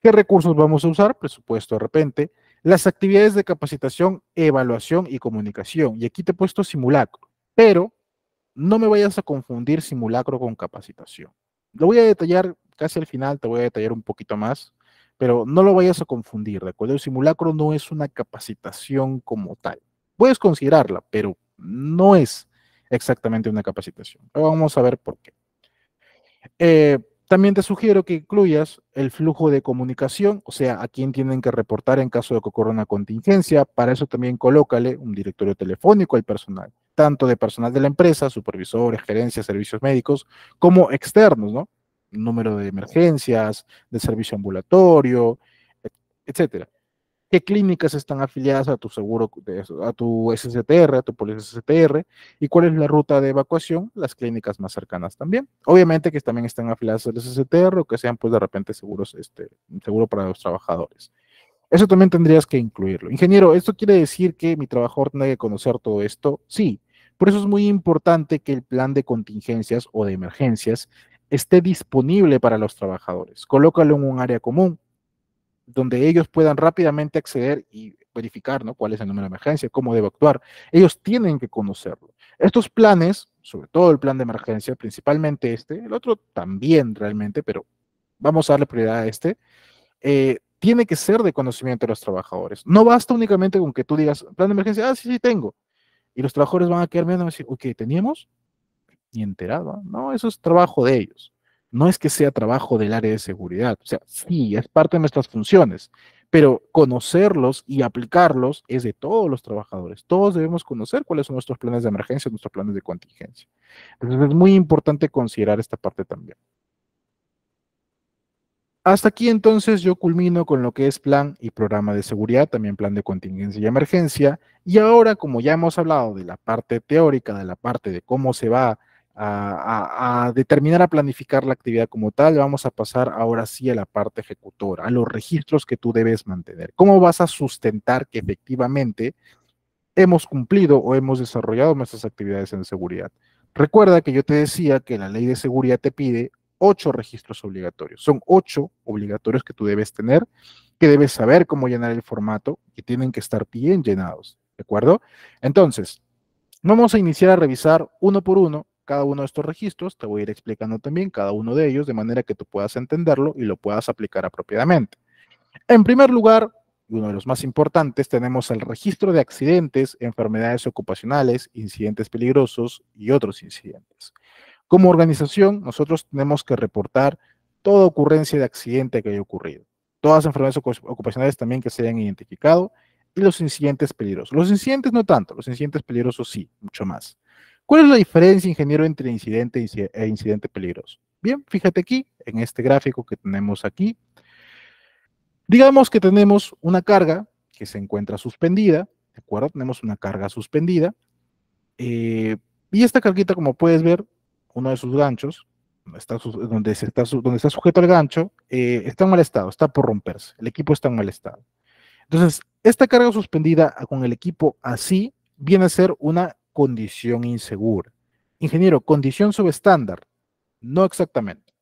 ¿Qué recursos vamos a usar? Presupuesto de repente. Las actividades de capacitación, evaluación y comunicación. Y aquí te he puesto simulacro, pero no me vayas a confundir simulacro con capacitación. Lo voy a detallar casi al final, te voy a detallar un poquito más, pero no lo vayas a confundir, ¿de acuerdo? El simulacro no es una capacitación como tal. Puedes considerarla, pero no es exactamente una capacitación. Pero vamos a ver por qué. También te sugiero que incluyas el flujo de comunicación, o sea, a quién tienen que reportar en caso de que ocurra una contingencia. Para eso también colócale un directorio telefónico al personal, tanto de personal de la empresa, supervisores, gerencias, servicios médicos, como externos, ¿no? Número de emergencias, de servicio ambulatorio, etcétera. ¿Qué clínicas están afiliadas a tu seguro, a tu SSTR, a tu póliza SSTR? ¿Y cuál es la ruta de evacuación? Las clínicas más cercanas también. Obviamente que también están afiliadas al SSTR o que sean pues de repente seguros, un seguro para los trabajadores. Eso también tendrías que incluirlo. Ingeniero, ¿esto quiere decir que mi trabajador tiene que conocer todo esto? Sí. Por eso es muy importante que el plan de contingencias o de emergencias esté disponible para los trabajadores. Colócalo en un área común donde ellos puedan rápidamente acceder y verificar, ¿no? Cuál es el número de emergencia, cómo debe actuar. Ellos tienen que conocerlo. Estos planes, sobre todo el plan de emergencia, principalmente el otro también realmente, pero vamos a darle prioridad a tiene que ser de conocimiento de los trabajadores. No basta únicamente con que tú digas, plan de emergencia, sí, sí, tengo. Y los trabajadores van a quedar mirando y decir, ok, ¿teníamos? Ni enterado, ¿no? Eso es trabajo de ellos. No es que sea trabajo del área de seguridad, o sea, sí, es parte de nuestras funciones, pero conocerlos y aplicarlos es de todos los trabajadores. Todos debemos conocer cuáles son nuestros planes de emergencia, nuestros planes de contingencia. Entonces es muy importante considerar esta parte también. Hasta aquí entonces yo culmino con lo que es plan y programa de seguridad, también plan de contingencia y emergencia. Y ahora, como ya hemos hablado de la parte teórica, de la parte de cómo se va a determinar, a planificar la actividad como tal, vamos a pasar ahora sí a la parte ejecutora, a los registros que tú debes mantener. ¿Cómo vas a sustentar que efectivamente hemos cumplido o hemos desarrollado nuestras actividades en seguridad? Recuerda que yo te decía que la ley de seguridad te pide 8 registros obligatorios. Son 8 obligatorios que tú debes tener, que debes saber cómo llenar el formato y tienen que estar bien llenados. ¿De acuerdo? Entonces, vamos a iniciar a revisar uno por uno cada uno de estos registros. Te voy a ir explicando también cada uno de ellos de manera que tú puedas entenderlo y lo puedas aplicar apropiadamente. En primer lugar, y uno de los más importantes, tenemos el registro de accidentes, enfermedades ocupacionales, incidentes peligrosos y otros incidentes. Como organización, nosotros tenemos que reportar toda ocurrencia de accidente que haya ocurrido, todas las enfermedades ocupacionales también que se hayan identificado y los incidentes peligrosos. Los incidentes no tanto, los incidentes peligrosos sí, mucho más. ¿Cuál es la diferencia, ingeniero, entre incidente e incidente peligroso? Bien, fíjate aquí, en este gráfico que tenemos aquí, digamos que tenemos una carga que se encuentra suspendida, ¿de acuerdo? Tenemos una carga suspendida, eh, y esta carguita, como puedes ver, uno de sus ganchos, donde está sujeto al gancho, está en mal estado, está por romperse, el equipo está en mal estado. Entonces, esta carga suspendida con el equipo así viene a ser una condición insegura. Ingeniero, condición subestándar, no exactamente.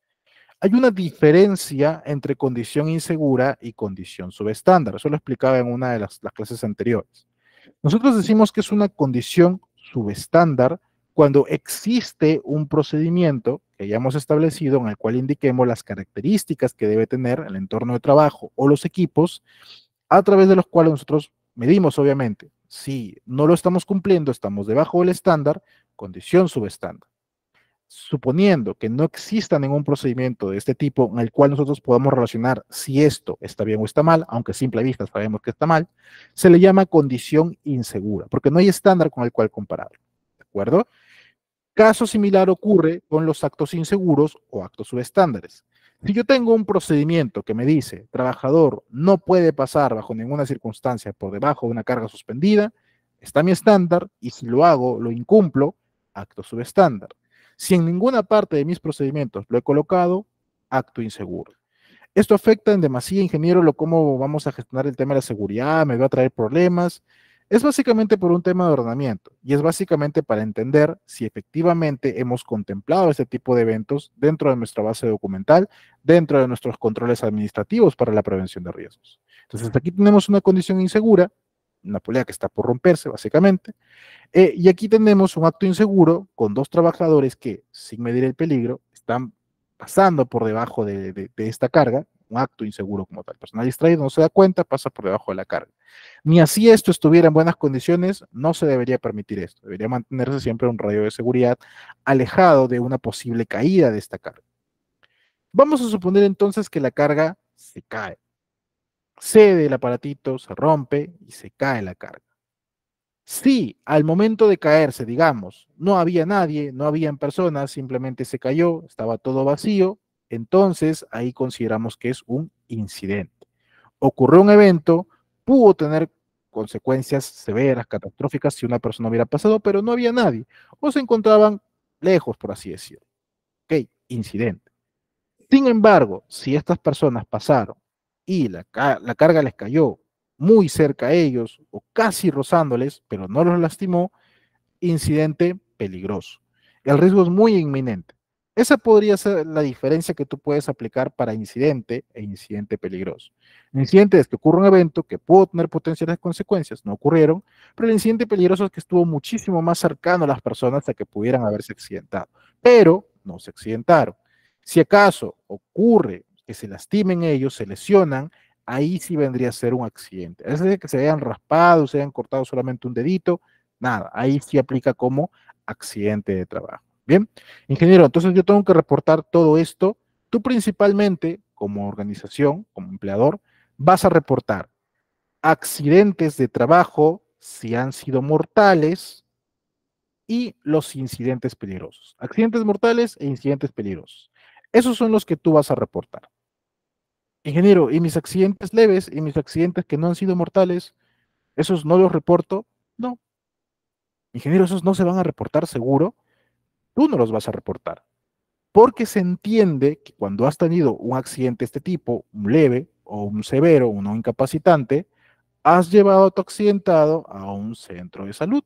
Hay una diferencia entre condición insegura y condición subestándar. Eso lo explicaba en una de las clases anteriores. Nosotros decimos que es una condición subestándar cuando existe un procedimiento que hayamos establecido en el cual indiquemos las características que debe tener el entorno de trabajo o los equipos a través de los cuales nosotros medimos, obviamente. Si no lo estamos cumpliendo, estamos debajo del estándar, condición subestándar. Suponiendo que no exista ningún procedimiento de este tipo en el cual nosotros podamos relacionar si esto está bien o está mal, aunque a simple vista sabemos que está mal, se le llama condición insegura, porque no hay estándar con el cual compararlo. ¿De acuerdo? Caso similar ocurre con los actos inseguros o actos subestándares. Si yo tengo un procedimiento que me dice, trabajador no puede pasar bajo ninguna circunstancia por debajo de una carga suspendida, está mi estándar y si lo hago, lo incumplo, acto subestándar. Si en ninguna parte de mis procedimientos lo he colocado, acto inseguro. Esto afecta en demasía, ingeniero, lo cómo vamos a gestionar el tema de la seguridad, me va a traer problemas. Es básicamente por un tema de ordenamiento y es básicamente para entender si efectivamente hemos contemplado este tipo de eventos dentro de nuestra base documental, dentro de nuestros controles administrativos para la prevención de riesgos. Entonces, hasta aquí tenemos una condición insegura, una polea que está por romperse, básicamente, y aquí tenemos un acto inseguro con 2 trabajadores que, sin medir el peligro, están pasando por debajo de esta carga, un acto inseguro como tal. El personal distraído no se da cuenta, pasa por debajo de la carga. Ni así esto estuviera en buenas condiciones, no se debería permitir esto. Debería mantenerse siempre un radio de seguridad alejado de una posible caída de esta carga. Vamos a suponer entonces que la carga se cae. Cede el aparatito, se rompe y se cae la carga. Si al momento de caerse, digamos, no había nadie, no habían personas, simplemente se cayó, estaba todo vacío, entonces ahí consideramos que es un incidente. Ocurrió un evento, pudo tener consecuencias severas, catastróficas, si una persona hubiera pasado, pero no había nadie, o se encontraban lejos, por así decirlo. Ok, incidente. Sin embargo, si estas personas pasaron y la carga les cayó muy cerca a ellos o casi rozándoles, pero no los lastimó, incidente peligroso. El riesgo es muy inminente. Esa podría ser la diferencia que tú puedes aplicar para incidente e incidente peligroso. El incidente es que ocurre un evento que pudo tener potenciales consecuencias, no ocurrieron, pero el incidente peligroso es que estuvo muchísimo más cercano a las personas a que pudieran haberse accidentado, pero no se accidentaron. Si acaso ocurre que se lastimen ellos, se lesionan, ahí sí vendría a ser un accidente. Es decir, que se hayan raspado, se hayan cortado solamente un dedito, nada, ahí sí aplica como accidente de trabajo. Bien, ingeniero, entonces yo tengo que reportar todo esto. Tú principalmente, como organización, como empleador, vas a reportar accidentes de trabajo, si han sido mortales, y los incidentes peligrosos. Accidentes mortales e incidentes peligrosos. Esos son los que tú vas a reportar. Ingeniero, ¿y mis accidentes leves y mis accidentes que no han sido mortales, esos no los reporto? No. Ingeniero, esos no se van a reportar seguro. Tú no los vas a reportar. Porque se entiende que cuando has tenido un accidente de este tipo, un leve o un severo, un no incapacitante, has llevado a tu accidentado a un centro de salud.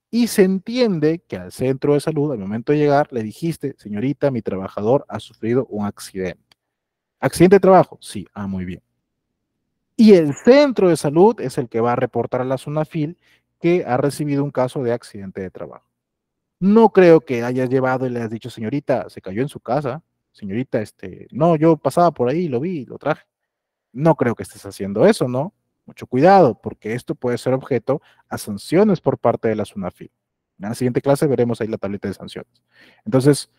Y se entiende que al centro de salud, al momento de llegar, le dijiste, señorita, mi trabajador ha sufrido un accidente. ¿Accidente de trabajo? Sí, muy bien. Y el centro de salud es el que va a reportar a la SUNAFIL que ha recibido un caso de accidente de trabajo. No creo que hayas llevado y le has dicho, señorita, se cayó en su casa. Señorita, no, yo pasaba por ahí, lo vi, lo traje. No creo que estés haciendo eso, ¿no? Mucho cuidado, porque esto puede ser objeto a sanciones por parte de la SUNAFIL. En la siguiente clase veremos ahí la tableta de sanciones. Entonces,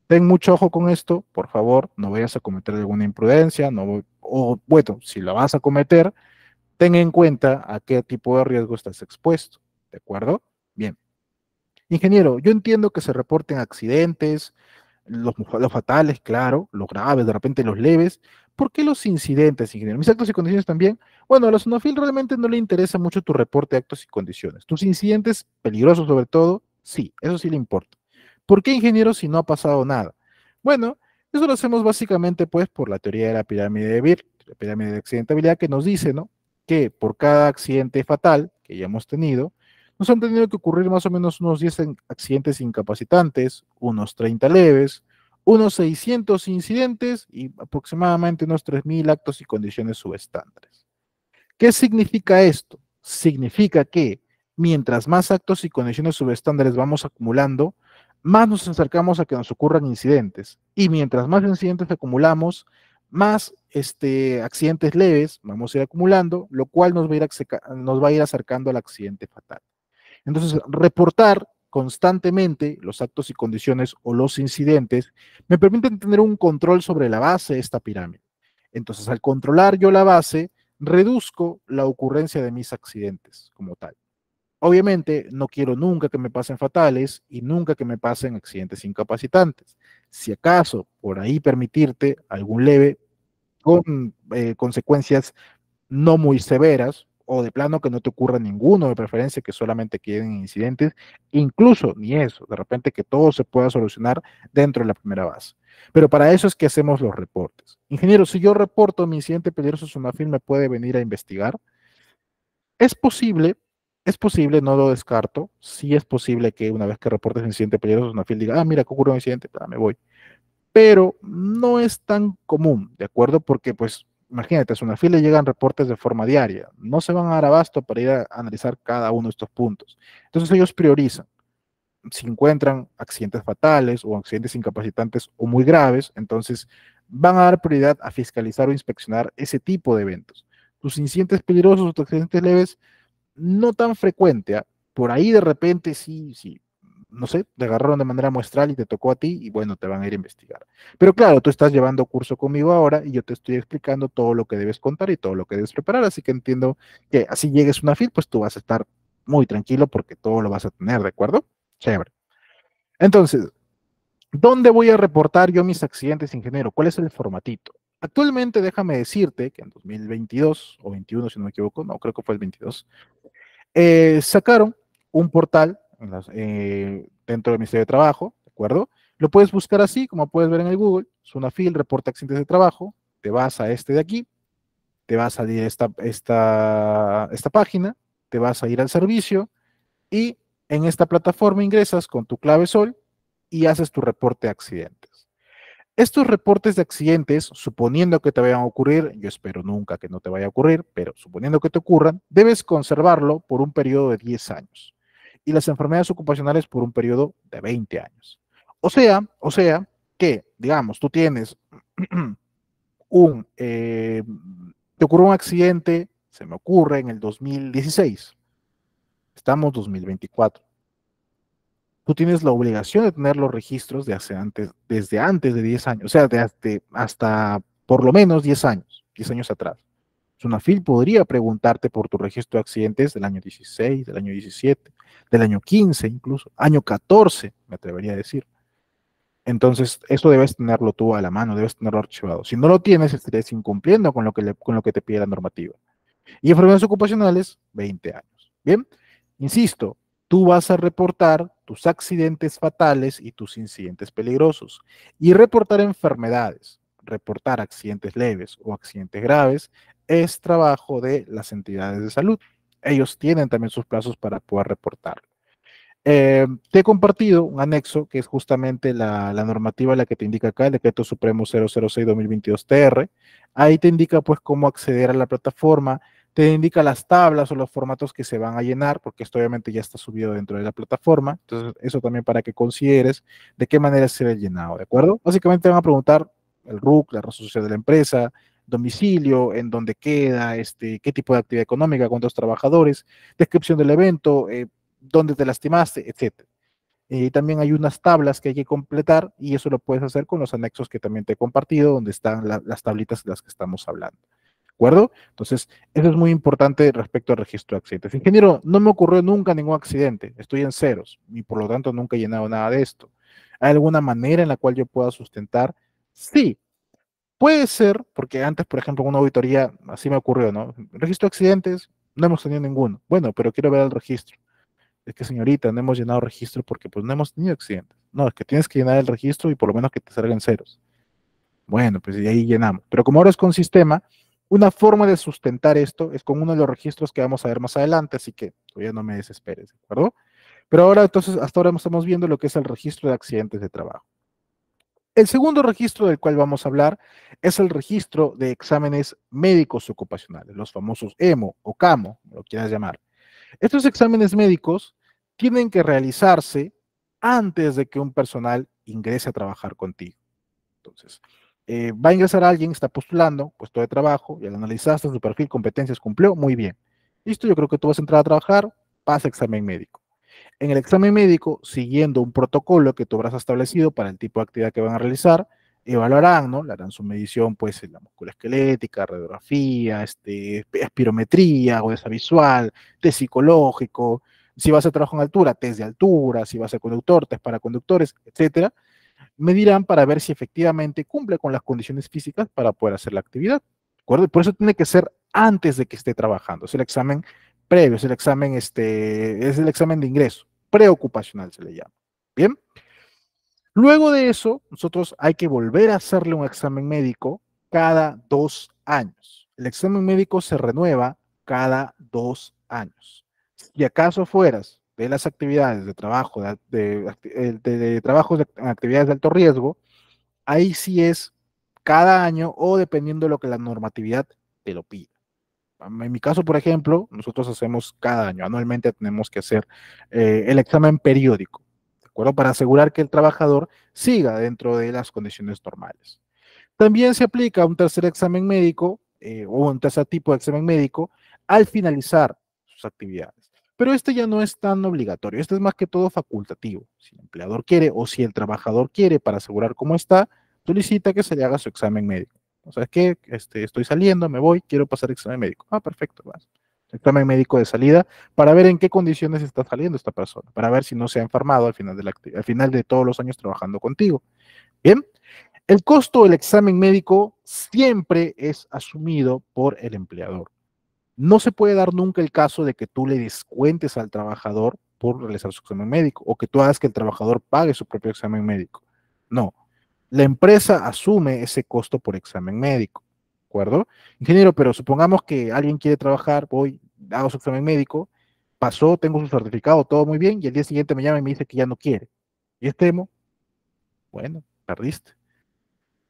ten mucho ojo con esto, por favor, no vayas a cometer alguna imprudencia, no, o bueno, si la vas a cometer, ten en cuenta a qué tipo de riesgo estás expuesto, ¿de acuerdo? Bien. Ingeniero, yo entiendo que se reporten accidentes, los fatales, claro, los graves, de repente los leves. ¿Por qué los incidentes, ingeniero? Mis actos y condiciones también. Bueno, a la SUNAFIL realmente no le interesa mucho tu reporte de actos y condiciones. Tus incidentes, peligrosos sobre todo, sí, eso sí le importa. ¿Por qué, ingeniero, si no ha pasado nada? Bueno, eso lo hacemos básicamente pues por la teoría de la pirámide de Beer, la pirámide de accidentabilidad que nos dice, ¿no? Que por cada accidente fatal que ya hemos tenido, nos han tenido que ocurrir más o menos unos 10 accidentes incapacitantes, unos 30 leves, unos 600 incidentes y aproximadamente unos 3.000 actos y condiciones subestándares. ¿Qué significa esto? Significa que mientras más actos y condiciones subestándares vamos acumulando, más nos acercamos a que nos ocurran incidentes. Y mientras más incidentes acumulamos, más accidentes leves vamos a ir acumulando, lo cual nos va a ir acercando al accidente fatal. Entonces, reportar constantemente los actos y condiciones o los incidentes me permiten tener un control sobre la base de esta pirámide. Entonces, al controlar yo la base, reduzco la ocurrencia de mis accidentes como tal. Obviamente, no quiero nunca que me pasen fatales y nunca que me pasen accidentes incapacitantes. Si acaso, por ahí permitirte algún leve con consecuencias no muy severas, o de plano que no te ocurra ninguno, de preferencia que solamente queden incidentes, incluso ni eso, de repente que todo se pueda solucionar dentro de la primera base. Pero para eso es que hacemos los reportes. Ingeniero, si yo reporto mi incidente peligroso, SUNAFIL me puede venir a investigar. Es posible, es posible, no lo descarto, sí es posible que una vez que reportes el incidente peligroso, SUNAFIL diga, mira, que ocurrió un incidente, me voy, pero no es tan común, ¿de acuerdo? Porque, pues, imagínate, a SUNAFIL le llegan reportes de forma diaria, no se van a dar abasto para ir a analizar cada uno de estos puntos. Entonces ellos priorizan. Si encuentran accidentes fatales o accidentes incapacitantes o muy graves, entonces van a dar prioridad a fiscalizar o inspeccionar ese tipo de eventos. Tus incidentes peligrosos o tus accidentes leves, no tan frecuente, ¿ah? Por ahí de repente sí, sí, no sé, te agarraron de manera muestral y te tocó a ti y bueno, te van a ir a investigar. Pero claro, tú estás llevando curso conmigo ahora y yo te estoy explicando todo lo que debes contar y todo lo que debes preparar, así que entiendo que así llegues a una FIL, pues tú vas a estar muy tranquilo porque todo lo vas a tener, ¿de acuerdo? Chévere. Entonces, ¿dónde voy a reportar yo mis accidentes, ingeniero? ¿Cuál es el formatito? Actualmente, déjame decirte que en 2022 o 21, si no me equivoco, no, creo que fue el 22, sacaron un portal dentro del Ministerio de Trabajo, ¿de acuerdo? Lo puedes buscar así, como puedes ver en el Google, Sunafil, reporta accidentes de trabajo, te vas a este de aquí, te vas a ir a esta página, te vas a ir al servicio y en esta plataforma ingresas con tu clave SOL y haces tu reporte de accidentes. Estos reportes de accidentes, suponiendo que te vayan a ocurrir, yo espero nunca que no te vaya a ocurrir, pero suponiendo que te ocurran, debes conservarlo por un periodo de 10 años y las enfermedades ocupacionales por un periodo de 20 años. O sea que, digamos, tú tienes un, te ocurrió un accidente, se me ocurre en el 2016, estamos 2024. tú tienes la obligación de tener los registros desde antes de 10 años, o sea, hasta por lo menos 10 años atrás. SUNAFIL podría preguntarte por tu registro de accidentes del año 16, del año 17, del año 15 incluso, año 14, me atrevería a decir. Entonces, eso debes tenerlo tú a la mano, debes tenerlo archivado. Si no lo tienes, estarías incumpliendo con lo que te pide la normativa. Y enfermedades ocupacionales, 20 años. Bien, insisto, tú vas a reportar tus accidentes fatales y tus incidentes peligrosos. Y reportar enfermedades, reportar accidentes leves o accidentes graves, es trabajo de las entidades de salud. Ellos tienen también sus plazos para poder reportarlo. Te he compartido un anexo que es justamente la normativa la que te indica acá, el Decreto Supremo 006-2022-TR. Ahí te indica pues cómo acceder a la plataforma, te indica las tablas o los formatos que se van a llenar, porque esto obviamente ya está subido dentro de la plataforma. Entonces, eso también para que consideres de qué manera se ve llenado, ¿de acuerdo? Básicamente te van a preguntar el RUC, la razón social de la empresa, domicilio, en dónde queda, qué tipo de actividad económica, cuántos trabajadores, descripción del evento, dónde te lastimaste, etcétera. Y también hay unas tablas que hay que completar y eso lo puedes hacer con los anexos que también te he compartido, donde están las tablitas de las que estamos hablando. ¿De acuerdo? Entonces, eso es muy importante respecto al registro de accidentes. Ingeniero, no me ocurrió nunca ningún accidente, estoy en ceros y por lo tanto nunca he llenado nada de esto. ¿Hay alguna manera en la cual yo pueda sustentar? Sí, puede ser, porque antes, por ejemplo, en una auditoría, así me ocurrió, ¿no? Registro de accidentes, no hemos tenido ninguno. Bueno, pero quiero ver el registro. Es que señorita, no hemos llenado registro porque pues no hemos tenido accidentes. No, es que tienes que llenar el registro y por lo menos que te salgan ceros. Bueno, pues y ahí llenamos. Pero como ahora es con sistema, una forma de sustentar esto es con uno de los registros que vamos a ver más adelante, así que todavía no me desesperes, ¿de acuerdo? Pero ahora, entonces, hasta ahora estamos viendo lo que es el registro de accidentes de trabajo. El segundo registro del cual vamos a hablar es el registro de exámenes médicos ocupacionales, los famosos EMO o CAMO, lo quieras llamar. Estos exámenes médicos tienen que realizarse antes de que un personal ingrese a trabajar contigo. Entonces, va a ingresar alguien, está postulando, puesto de trabajo, y al analizaste su perfil, competencias, cumplió, muy bien. Listo, yo creo que tú vas a entrar a trabajar, pasa examen médico. En el examen médico, siguiendo un protocolo que tú habrás establecido para el tipo de actividad que van a realizar, evaluarán, ¿no? Le harán su medición, pues, en la musculoesquelética, radiografía, espirometría, agudeza visual, test psicológico, si vas a trabajo en altura, test de altura, si vas a conductor, test para conductores, etcétera, medirán para ver si efectivamente cumple con las condiciones físicas para poder hacer la actividad. ¿De acuerdo? Por eso tiene que ser antes de que esté trabajando. Es el examen previo, es el examen de ingreso, preocupacional se le llama. Bien. Luego de eso, nosotros hay que volver a hacerle un examen médico cada 2 años. El examen médico se renueva cada 2 años. Si acaso fueras de las actividades de trabajo, de trabajos en actividades de alto riesgo, ahí sí es cada año o dependiendo de lo que la normatividad te lo pida. En mi caso, por ejemplo, nosotros hacemos cada año, anualmente tenemos que hacer el examen periódico, ¿de acuerdo? Para asegurar que el trabajador siga dentro de las condiciones normales. También se aplica un tercer examen médico o un tercer tipo de examen médico al finalizar sus actividades. Pero este ya no es tan obligatorio, este es más que todo facultativo. Si el empleador quiere o si el trabajador quiere para asegurar cómo está, solicita que se le haga su examen médico. O sea, es que estoy saliendo, me voy, quiero pasar examen médico. Ah, perfecto, vas. Examen médico de salida para ver en qué condiciones está saliendo esta persona, para ver si no se ha enfermado al final de todos los años trabajando contigo. Bien, el costo del examen médico siempre es asumido por el empleador. No se puede dar nunca el caso de que tú le descuentes al trabajador por realizar su examen médico o que tú hagas que el trabajador pague su propio examen médico. No, la empresa asume ese costo por examen médico, ¿de acuerdo? Ingeniero, pero supongamos que alguien quiere trabajar, voy, hago su examen médico, pasó, tengo su certificado, todo muy bien, y el día siguiente me llama y me dice que ya no quiere. Y temo, bueno, perdiste.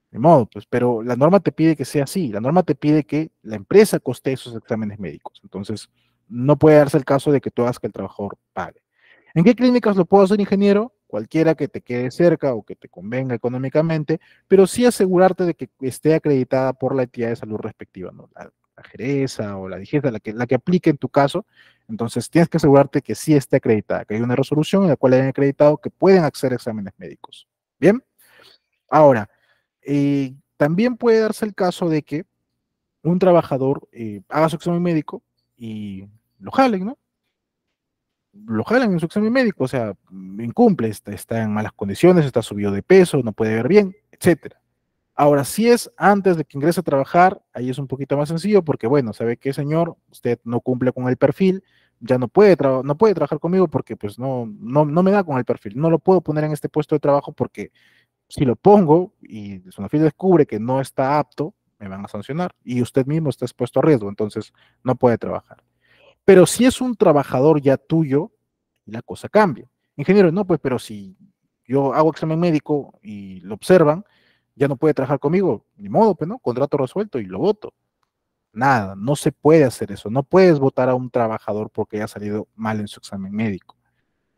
De modo, pues, pero la norma te pide que sea así, la norma te pide que la empresa coste esos exámenes médicos. Entonces, no puede darse el caso de que tú hagas que el trabajador pague. ¿En qué clínicas lo puedo hacer, ingeniero? cualquiera que te quede cerca o que te convenga económicamente, pero sí asegurarte de que esté acreditada por la entidad de salud respectiva, ¿no? La Geresa o la Digesta, la que aplique en tu caso. Entonces tienes que asegurarte que sí esté acreditada, que hay una resolución en la cual hayan acreditado que pueden acceder a exámenes médicos. Bien, ahora, también puede darse el caso de que un trabajador haga su examen médico y lo jalen, ¿no? Lo jalan en su examen médico, o sea, incumple, está en malas condiciones, está subido de peso, no puede ver bien, etcétera. Ahora, si es antes de que ingrese a trabajar, ahí es un poquito más sencillo porque, bueno, sabe que, señor, usted no cumple con el perfil, ya no puede trabajar conmigo porque pues no me da con el perfil, no lo puedo poner en este puesto de trabajo porque si lo pongo y Sonafil descubre que no está apto, me van a sancionar y usted mismo está expuesto a riesgo, entonces no puede trabajar. Pero si es un trabajador ya tuyo, la cosa cambia. Ingeniero, no, pues, pero si yo hago examen médico y lo observan, ya no puede trabajar conmigo, ni modo, pues, ¿no? Contrato resuelto y lo voto. Nada, no se puede hacer eso. No puedes votar a un trabajador porque haya salido mal en su examen médico.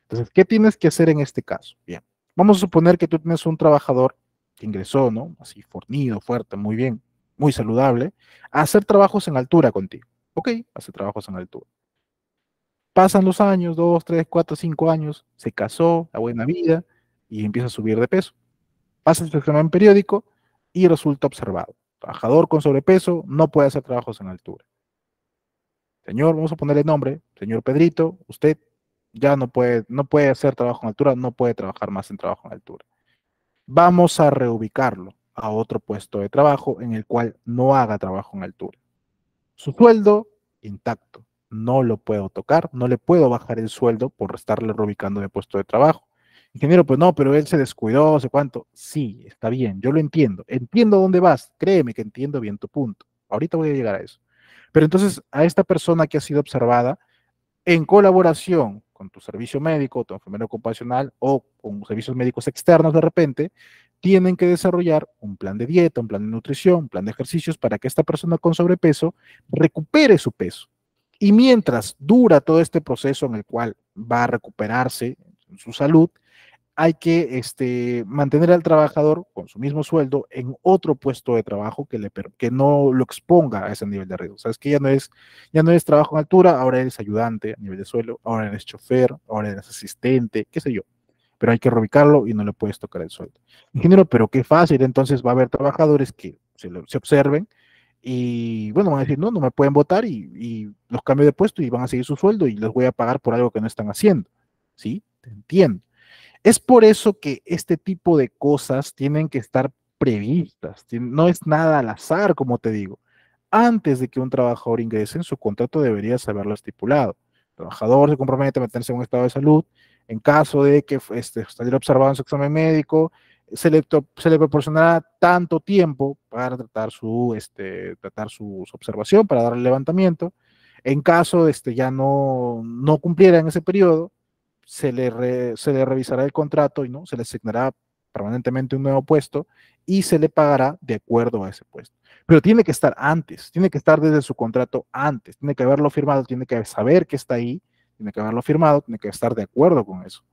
Entonces, ¿qué tienes que hacer en este caso? Bien, vamos a suponer que tú tienes un trabajador que ingresó, ¿no? Así fornido, fuerte, muy bien, muy saludable, a hacer trabajos en altura contigo. Ok, hace trabajos en altura. Pasan los años, 2, 3, 4, 5 años, se casó, la buena vida, y empieza a subir de peso. Pasa su examen periódico y resulta observado. Trabajador con sobrepeso no puede hacer trabajos en altura. Señor, vamos a ponerle nombre, señor Pedrito, usted ya no puede hacer trabajo en altura, no puede trabajar más en trabajo en altura. Vamos a reubicarlo a otro puesto de trabajo en el cual no haga trabajo en altura. Su sueldo intacto. No lo puedo tocar, no le puedo bajar el sueldo por estarle reubicando de puesto de trabajo. Ingeniero, pues no, pero él se descuidó, no sé cuánto. Sí, está bien, yo lo entiendo. Entiendo dónde vas. Créeme que entiendo bien tu punto. Ahorita voy a llegar a eso. Pero entonces, a esta persona que ha sido observada, en colaboración con tu servicio médico, tu enfermero ocupacional o con servicios médicos externos de repente, tienen que desarrollar un plan de dieta, un plan de nutrición, un plan de ejercicios para que esta persona con sobrepeso recupere su peso. Y mientras dura todo este proceso en el cual va a recuperarse su salud, hay que mantener al trabajador con su mismo sueldo en otro puesto de trabajo que no lo exponga a ese nivel de riesgo. Sabes que ya no es trabajo en altura, ahora eres ayudante a nivel de suelo, ahora eres chofer, ahora eres asistente, qué sé yo. Pero hay que reubicarlo y no le puedes tocar el sueldo. Ingeniero, pero qué fácil, entonces va a haber trabajadores que se observen y bueno, van a decir, no, no me pueden votar y los cambio de puesto y van a seguir su sueldo y les voy a pagar por algo que no están haciendo. ¿Sí? Te entiendo. Es por eso que este tipo de cosas tienen que estar previstas. No es nada al azar, como te digo. Antes de que un trabajador ingrese en su contrato deberías haberlo estipulado. El trabajador se compromete a meterse en un estado de salud. En caso de que saliera observado en su examen médico, se le proporcionará tanto tiempo para tratar su observación, para darle levantamiento. En caso de ya no cumpliera en ese periodo, se le revisará el contrato y no se le asignará permanentemente un nuevo puesto y se le pagará de acuerdo a ese puesto. Pero tiene que estar antes, tiene que estar desde su contrato antes, tiene que haberlo firmado, tiene que saber que está ahí, tiene que haberlo firmado, tiene que estar de acuerdo con eso.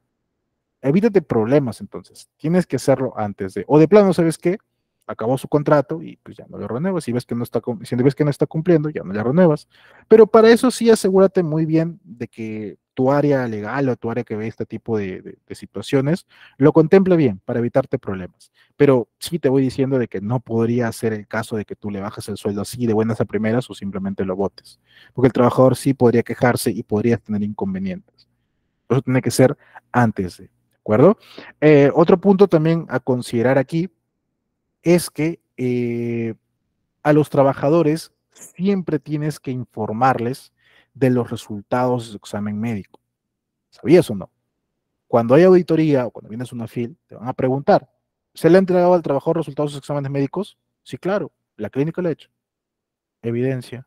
Evítate problemas entonces, tienes que hacerlo antes o de plano, ¿sabes qué? Acabó su contrato y pues ya no le renuevas. Si ves que no está cumpliendo, ya no le renuevas. Pero para eso sí asegúrate muy bien de que tu área legal o tu área que ve este tipo de situaciones lo contemple bien para evitarte problemas. Pero sí te voy diciendo de que no podría ser el caso de que tú le bajes el sueldo así de buenas a primeras o simplemente lo votes. Porque el trabajador sí podría quejarse y podría tener inconvenientes. Eso tiene que ser antes ¿de acuerdo? Otro punto también a considerar aquí es que a los trabajadores siempre tienes que informarles de los resultados de su examen médico. ¿Sabías o no? Cuando hay auditoría o cuando vienes a una FIL, te van a preguntar, ¿se le ha entregado al trabajador resultados de sus exámenes médicos? Sí, claro, la clínica lo ha hecho. Evidencia.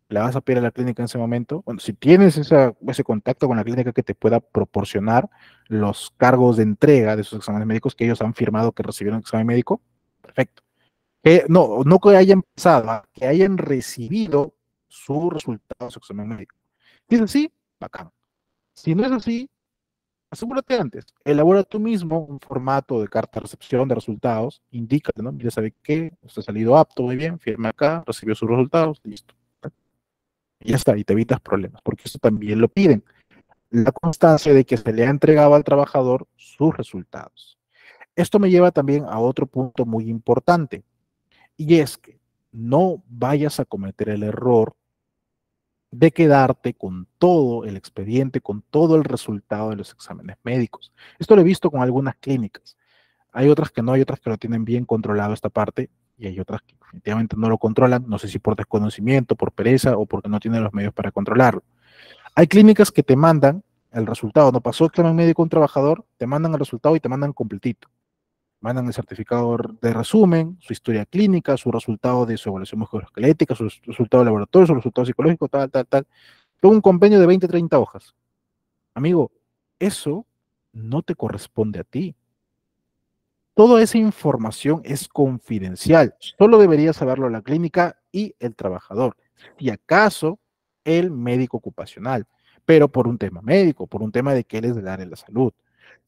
¿La vas a pedir a la clínica en ese momento? Bueno, si tienes ese contacto con la clínica que te pueda proporcionar los cargos de entrega de sus exámenes médicos que ellos han firmado que recibieron examen médico, perfecto. No que hayan pasado, que hayan recibido su resultado de su examen médico. Si es así, bacán. Si no es así, Asegúrate antes, elabora tú mismo un formato de carta de recepción de resultados, indícate, ¿no? Mira, ¿sabe qué? Usted ha salido apto, muy bien, firme acá, recibió sus resultados, listo. Y ya está, y te evitas problemas, porque eso también lo piden. La constancia de que se le ha entregado al trabajador sus resultados. Esto me lleva también a otro punto muy importante, y es que no vayas a cometer el error de quedarte con todo el expediente, con todo el resultado de los exámenes médicos. Esto lo he visto con algunas clínicas. Hay otras que no, hay otras que lo tienen bien controlado esta parte y hay otras que definitivamente no lo controlan, no sé si por desconocimiento, por pereza o porque no tienen los medios para controlarlo. Hay clínicas que te mandan el resultado, no pasó examen médico un trabajador, te mandan el resultado y te mandan completito. Mandan el certificado de resumen, su historia clínica, su resultado de su evaluación musculoesquelética, su resultado de laboratorio, su resultado psicológico, tal, tal, tal. Todo un compendio de 20, 30 hojas. Amigo, eso no te corresponde a ti. Toda esa información es confidencial. Solo debería saberlo la clínica y el trabajador. Si acaso, el médico ocupacional. Pero por un tema médico, por un tema de que él es del área de la salud.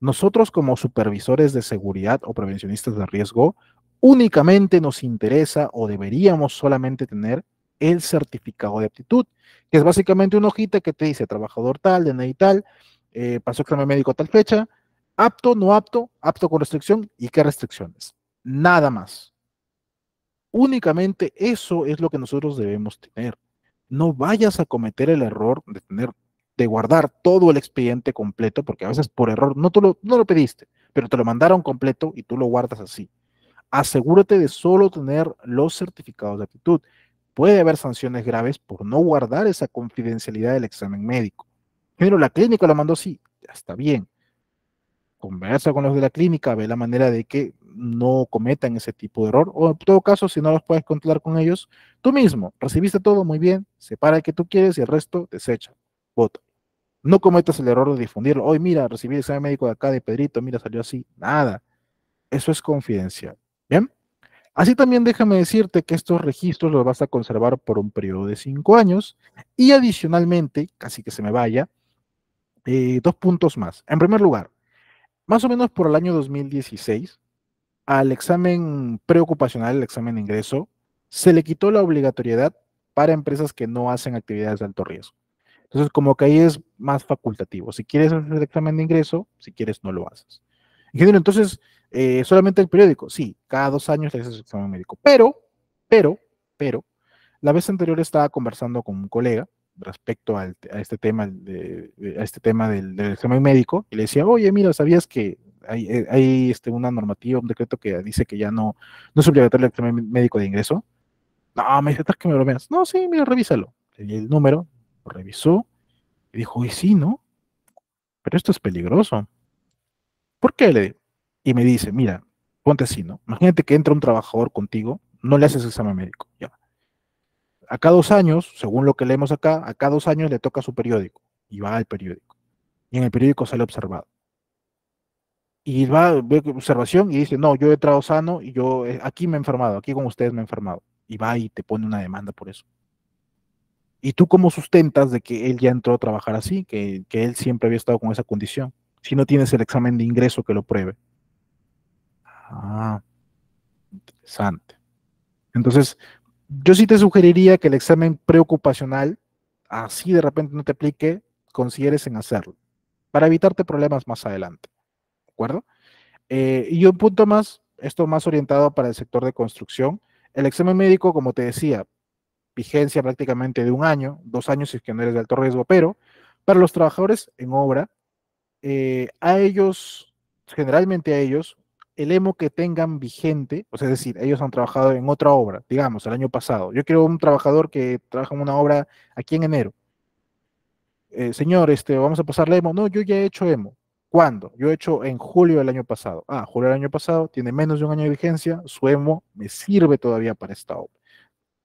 Nosotros como supervisores de seguridad o prevencionistas de riesgo, únicamente nos interesa o deberíamos solamente tener el certificado de aptitud, que es básicamente una hojita que te dice trabajador tal, DNI tal, pasó examen médico a tal fecha, apto, no apto, apto con restricción y qué restricciones. Nada más. Únicamente eso es lo que nosotros debemos tener. No vayas a cometer el error de tener, de guardar todo el expediente completo, porque a veces por error no lo pediste, pero te lo mandaron completo y tú lo guardas así. Asegúrate de solo tener los certificados de aptitud. Puede haber sanciones graves por no guardar esa confidencialidad del examen médico. Pero la clínica lo mandó así, ya está bien, conversa con los de la clínica, ve la manera de que no cometan ese tipo de error, o en todo caso, si no los puedes controlar con ellos, tú mismo, recibiste todo muy bien, separa el que tú quieres y el resto desecha, vota. No cometas el error de difundirlo. Hoy mira, recibí el examen médico de acá de Pedrito, mira, salió así. Nada, eso es confidencial. ¿Bien? Así también déjame decirte que estos registros los vas a conservar por un periodo de 5 años y adicionalmente, casi que se me vaya, 2 puntos más. En primer lugar, más o menos por el año 2016, al examen preocupacional, el examen de ingreso, se le quitó la obligatoriedad para empresas que no hacen actividades de alto riesgo. Entonces, como que ahí es más facultativo. Si quieres hacer el examen de ingreso, si quieres, no lo haces. Ingeniero, entonces, solamente el periódico. Sí, cada 2 años le haces el examen médico. Pero, pero, la vez anterior estaba conversando con un colega respecto a este tema, a este tema del examen médico y le decía, oye, mira, ¿sabías que hay una normativa, un decreto que dice que ya no es obligatorio el examen médico de ingreso? No, me dice, ¿estás que me lo veas? No, sí, mira, revísalo. Le di el número, lo revisó y dijo, y sí, ¿no? Pero esto es peligroso. ¿Por qué? Le digo. Y me dice, mira, ponte así, ¿no? Imagínate que entra un trabajador contigo, no le haces examen médico, ya. A cada 2 años, según lo que leemos acá, a cada 2 años le toca su periódico y va al periódico. Y en el periódico sale observado. Y va, ve observación y dice, no, yo he entrado sano y yo aquí me he enfermado, aquí con ustedes me he enfermado. Y va y te pone una demanda por eso. ¿Y tú cómo sustentas de que él ya entró a trabajar así, que él siempre había estado con esa condición? Si no tienes el examen de ingreso que lo pruebe. Ah, interesante. Entonces, yo sí te sugeriría que el examen preocupacional, así de repente no te aplique, consideres en hacerlo, para evitarte problemas más adelante. ¿De acuerdo? Y un punto más, esto más orientado para el sector de construcción. El examen médico, como te decía, vigencia prácticamente de 1 año, 2 años si es que no eres de alto riesgo, pero para los trabajadores en obra, a ellos, generalmente a ellos, el EMO que tengan vigente, o sea, es decir, ellos han trabajado en otra obra, digamos, el año pasado. Yo quiero un trabajador que trabaja en una obra aquí en enero. Señor, vamos a pasarle EMO. No, yo ya he hecho EMO. ¿Cuándo? Yo he hecho en julio del año pasado. Ah, julio del año pasado, tiene menos de 1 año de vigencia, su EMO me sirve todavía para esta obra.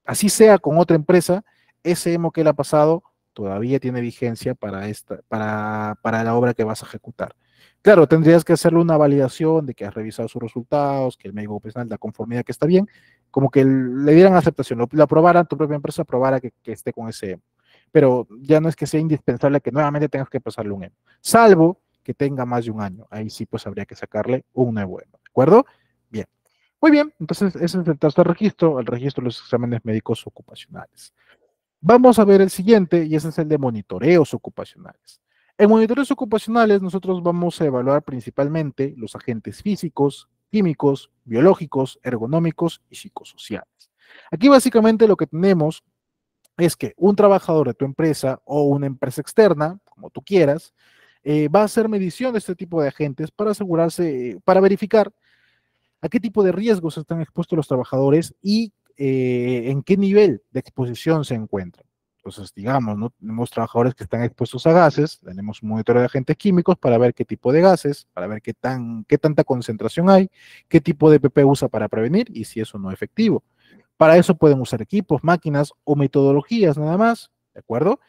Así sea con otra empresa, ese EMO que él ha pasado todavía tiene vigencia para la obra que vas a ejecutar. Claro, tendrías que hacerle una validación de que has revisado sus resultados, que el médico personal da conformidad que está bien, como que le dieran aceptación, lo aprobaran, tu propia empresa aprobara que esté con ese EMO. Pero ya no es que sea indispensable que nuevamente tengas que pasarle un EMO. Salvo que tenga más de un año. Ahí sí, pues habría que sacarle un nuevo EMO, ¿de acuerdo? Bien. Muy bien, entonces ese es el tercer registro, el registro de los exámenes médicos ocupacionales. Vamos a ver el siguiente, y ese es el de monitoreos ocupacionales. En monitoreos ocupacionales nosotros vamos a evaluar principalmente los agentes físicos, químicos, biológicos, ergonómicos y psicosociales. Aquí básicamente lo que tenemos es que un trabajador de tu empresa o una empresa externa, como tú quieras, va a hacer medición de este tipo de agentes para asegurarse, para verificar a qué tipo de riesgos están expuestos los trabajadores y en qué nivel de exposición se encuentran. Entonces, digamos, ¿no? Tenemos trabajadores que están expuestos a gases, tenemos un monitoreo de agentes químicos para ver qué tipo de gases, para ver qué tanta concentración hay, qué tipo de PP usa para prevenir y si eso no es efectivo. Para eso pueden usar equipos, máquinas o metodologías nada más, ¿de acuerdo?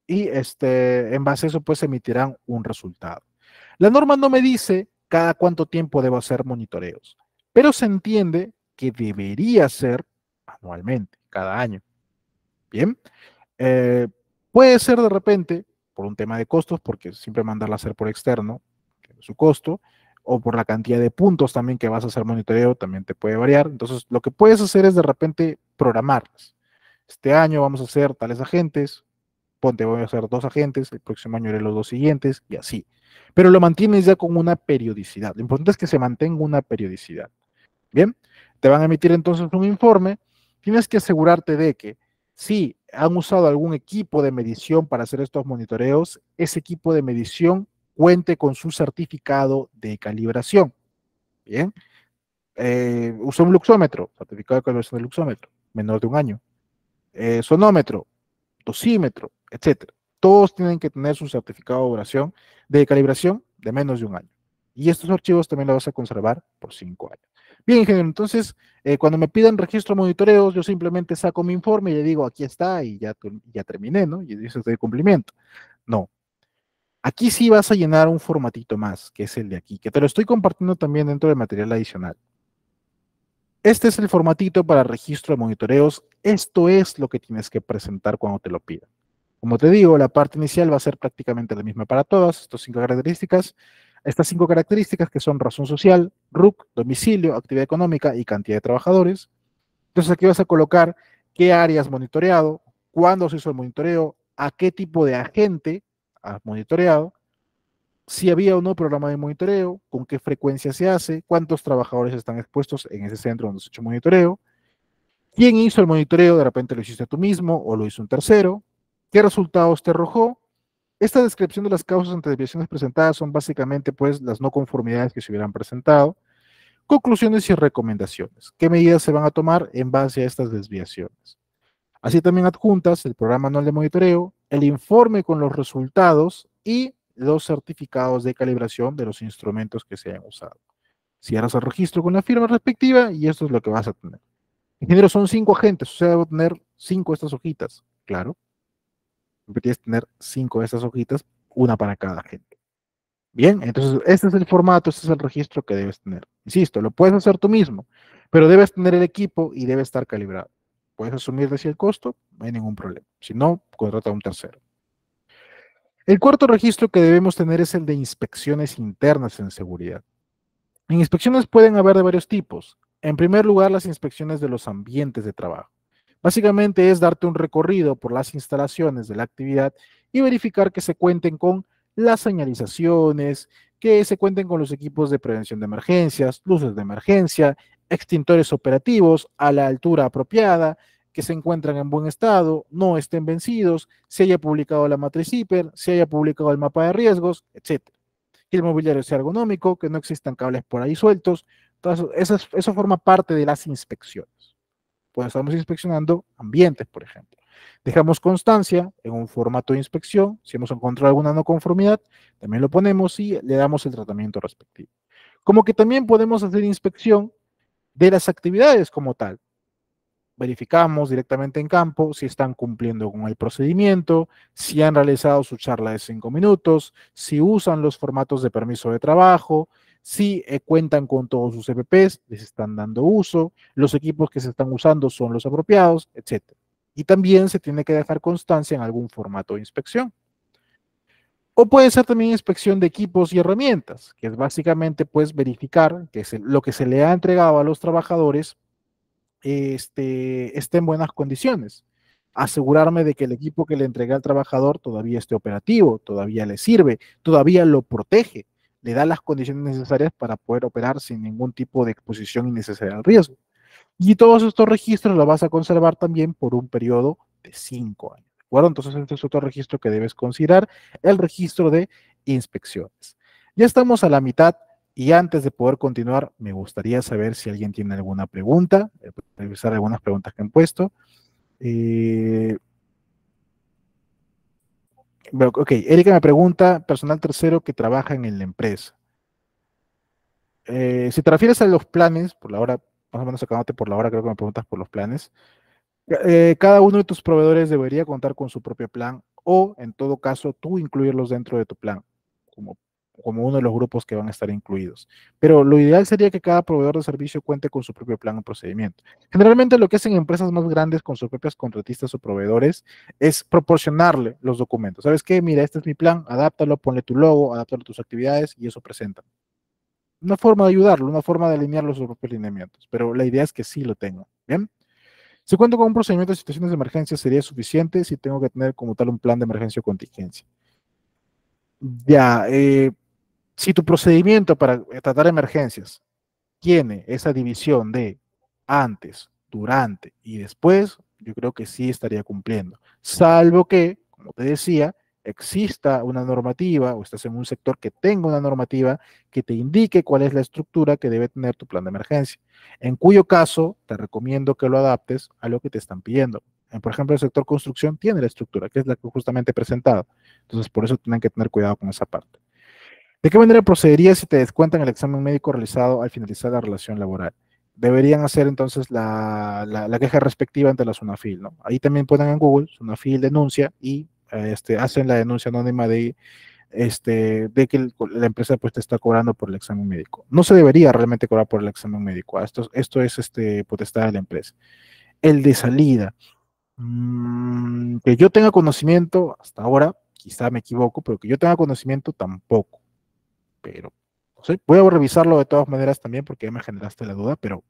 Y en base a eso, pues emitirán un resultado. La norma no me dice cada cuánto tiempo debo hacer monitoreos, pero se entiende que debería ser anualmente, cada año. Bien, eh, puede ser de repente por un tema de costos, porque siempre mandarla a hacer por externo, su costo, o por la cantidad de puntos también que vas a hacer monitoreo, también te puede variar. Entonces, lo que puedes hacer es de repente programarlas. Este año vamos a hacer tales agentes, ponte, voy a hacer 2 agentes, el próximo año haré los 2 siguientes y así. Pero lo mantienes ya con una periodicidad. Lo importante es que se mantenga una periodicidad. Bien, te van a emitir entonces un informe. Tienes que asegurarte de que si han usado algún equipo de medición para hacer estos monitoreos, ese equipo de medición cuente con su certificado de calibración. Bien, usa un luxómetro, certificado de calibración del luxómetro, menor de un año. Sonómetro, dosímetro, etcétera. Todos tienen que tener su certificado de calibración de menos de un año. Y estos archivos también los vas a conservar por 5 años. Bien, ingeniero, entonces, cuando me pidan registro de monitoreos, yo simplemente saco mi informe y le digo, aquí está, y ya terminé, ¿no? Y dice de cumplimiento. No. Aquí sí vas a llenar un formatito más, que es el de aquí, que te lo estoy compartiendo también dentro del material adicional. Este es el formatito para registro de monitoreos. Esto es lo que tienes que presentar cuando te lo pidan. Como te digo, la parte inicial va a ser prácticamente la misma para todas, estas 5 características que son razón social, RUC, domicilio, actividad económica y cantidad de trabajadores. Entonces aquí vas a colocar qué áreas monitoreado, cuándo se hizo el monitoreo, a qué tipo de agente has monitoreado, si había o no programa de monitoreo, con qué frecuencia se hace, cuántos trabajadores están expuestos en ese centro donde se ha hecho monitoreo, quién hizo el monitoreo, de repente lo hiciste tú mismo o lo hizo un tercero, qué resultados te arrojó. Esta descripción de las causas ante desviaciones presentadas son básicamente pues las no conformidades que se hubieran presentado, conclusiones y recomendaciones. ¿Qué medidas se van a tomar en base a estas desviaciones? Así también adjuntas el programa anual de monitoreo, el informe con los resultados y los certificados de calibración de los instrumentos que se hayan usado. Cierras el registro con la firma respectiva y esto es lo que vas a tener. Ingeniero, son 5 agentes, o sea, debo tener 5 de estas hojitas. Claro, tienes que tener 5 de estas hojitas, una para cada agente. Bien, entonces este es el formato, este es el registro que debes tener. Insisto, lo puedes hacer tú mismo, pero debes tener el equipo y debe estar calibrado. Puedes asumir de si el costo, no hay ningún problema. Si no, contrata a un tercero. El cuarto registro que debemos tener es el de inspecciones internas en seguridad. En inspecciones pueden haber de varios tipos. En primer lugar, las inspecciones de los ambientes de trabajo. Básicamente es darte un recorrido por las instalaciones de la actividad y verificar que se cuenten con las señalizaciones, que se cuenten con los equipos de prevención de emergencias, luces de emergencia, extintores operativos a la altura apropiada, que se encuentran en buen estado, no estén vencidos, se haya publicado la matriz hiper, se haya publicado el mapa de riesgos, etcétera. Que el mobiliario sea ergonómico, que no existan cables por ahí sueltos. Entonces, eso forma parte de las inspecciones. Pues estamos inspeccionando ambientes, por ejemplo. Dejamos constancia en un formato de inspección. Si hemos encontrado alguna no conformidad, también lo ponemos y le damos el tratamiento respectivo. Como que también podemos hacer inspección de las actividades como tal. Verificamos directamente en campo si están cumpliendo con el procedimiento, si han realizado su charla de 5 minutos, si usan los formatos de permiso de trabajo, si cuentan con todos sus EPPs, les están dando uso, los equipos que se están usando son los apropiados, etc. Y también se tiene que dejar constancia en algún formato de inspección. O puede ser también inspección de equipos y herramientas, que es básicamente pues verificar que lo que se le ha entregado a los trabajadores esté en buenas condiciones. Asegurarme de que el equipo que le entregué al trabajador todavía esté operativo, todavía le sirve, todavía lo protege, le da las condiciones necesarias para poder operar sin ningún tipo de exposición innecesaria al riesgo. Y todos estos registros los vas a conservar también por un periodo de 5 años. ¿De acuerdo? Entonces, este es otro registro que debes considerar, el registro de inspecciones. Ya estamos a la mitad y antes de poder continuar, me gustaría saber si alguien tiene alguna pregunta, revisar algunas preguntas que han puesto. Ok, Erika me pregunta, personal tercero que trabaja en la empresa. Si te refieres a los planes, por la hora, más o menos acabándote por la hora, creo que me preguntas por los planes. Cada uno de tus proveedores debería contar con su propio plan o, en todo caso, tú incluirlos dentro de tu plan, como, como uno de los grupos que van a estar incluidos. Pero lo ideal sería que cada proveedor de servicio cuente con su propio plan o procedimiento. Generalmente lo que hacen empresas más grandes con sus propias contratistas o proveedores es proporcionarle los documentos. ¿Sabes qué? Mira, este es mi plan, adáptalo, ponle tu logo, adáptalo a tus actividades y eso presenta. Una forma de ayudarlo, una forma de alinear sus propios lineamientos, pero la idea es que sí lo tengan. ¿Bien? Si cuento con un procedimiento de situaciones de emergencia, sería suficiente si tengo que tener como tal un plan de emergencia o contingencia. Ya, si tu procedimiento para tratar emergencias tiene esa división de antes, durante y después, yo creo que sí estaría cumpliendo. Salvo que, como te decía, exista una normativa o estás en un sector que tenga una normativa que te indique cuál es la estructura que debe tener tu plan de emergencia. En cuyo caso, te recomiendo que lo adaptes a lo que te están pidiendo. Por ejemplo, el sector construcción tiene la estructura, que es la que justamente he presentado. Entonces, por eso tienen que tener cuidado con esa parte. ¿De qué manera procederías si te descuentan el examen médico realizado al finalizar la relación laboral? Deberían hacer entonces la queja respectiva ante la SUNAFIL, ¿no? Ahí también ponen en Google, SUNAFIL denuncia y hacen la denuncia anónima de que la empresa pues te está cobrando por el examen médico. No se debería realmente cobrar por el examen médico. Esto es potestad de la empresa. El de salida. Que yo tenga conocimiento, hasta ahora, quizá me equivoco, pero que yo tenga conocimiento tampoco, pero no sé, voy a revisarlo de todas maneras también porque ya me generaste la duda, pero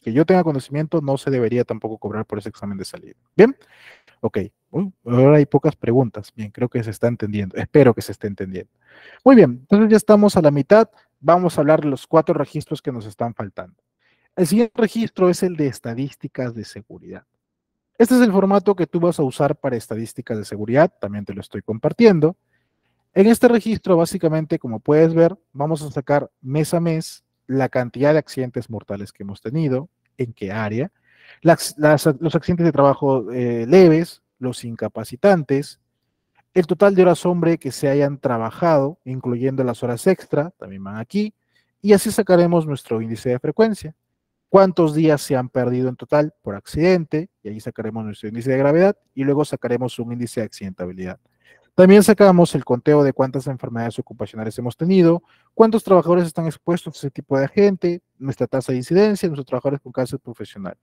que yo tenga conocimiento no se debería tampoco cobrar por ese examen de salida. Bien, ok. Ahora hay pocas preguntas. Bien, creo que se está entendiendo. Espero que se esté entendiendo. Muy bien, entonces ya estamos a la mitad. Vamos a hablar de los 4 registros que nos están faltando. El siguiente registro es el de estadísticas de seguridad. Este es el formato que tú vas a usar para estadísticas de seguridad. También te lo estoy compartiendo. En este registro, básicamente, como puedes ver, vamos a sacar mes a mes la cantidad de accidentes mortales que hemos tenido, en qué área, los accidentes de trabajo leves, los incapacitantes, el total de horas hombre que se hayan trabajado, incluyendo las horas extra, también van aquí, y así sacaremos nuestro índice de frecuencia. ¿Cuántos días se han perdido en total por accidente? Y ahí sacaremos nuestro índice de gravedad y luego sacaremos un índice de accidentabilidad. También sacamos el conteo de cuántas enfermedades ocupacionales hemos tenido, cuántos trabajadores están expuestos a ese tipo de agente, nuestra tasa de incidencia, nuestros trabajadores con cáncer profesional.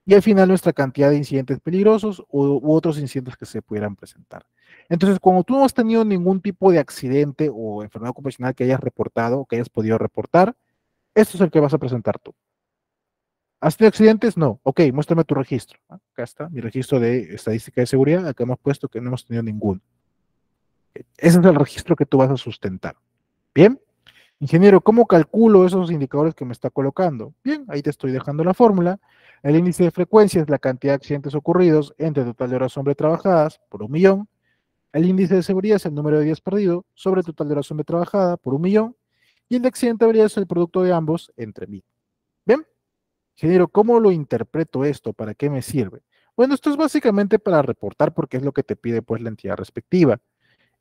Y al final nuestra cantidad de incidentes peligrosos u otros incidentes que se pudieran presentar. Entonces, cuando tú no has tenido ningún tipo de accidente o enfermedad ocupacional que hayas reportado o que hayas podido reportar, esto es el que vas a presentar tú. ¿Has tenido accidentes? No. Ok, muéstrame tu registro. Acá está mi registro de estadística de seguridad. Acá hemos puesto que no hemos tenido ninguno. Ese es el registro que tú vas a sustentar. Bien, ingeniero, ¿cómo calculo esos indicadores que me está colocando? Bien, ahí te estoy dejando la fórmula. El índice de frecuencia es la cantidad de accidentes ocurridos entre el total de horas hombre trabajadas por 1.000.000. El índice de seguridad es el número de días perdido sobre el total de horas hombre trabajada por 1.000.000. Y el de accidentabilidad es el producto de ambos entre 1.000. Bien, ingeniero, ¿cómo lo interpreto esto? ¿Para qué me sirve? Bueno, esto es básicamente para reportar porque es lo que te pide pues la entidad respectiva.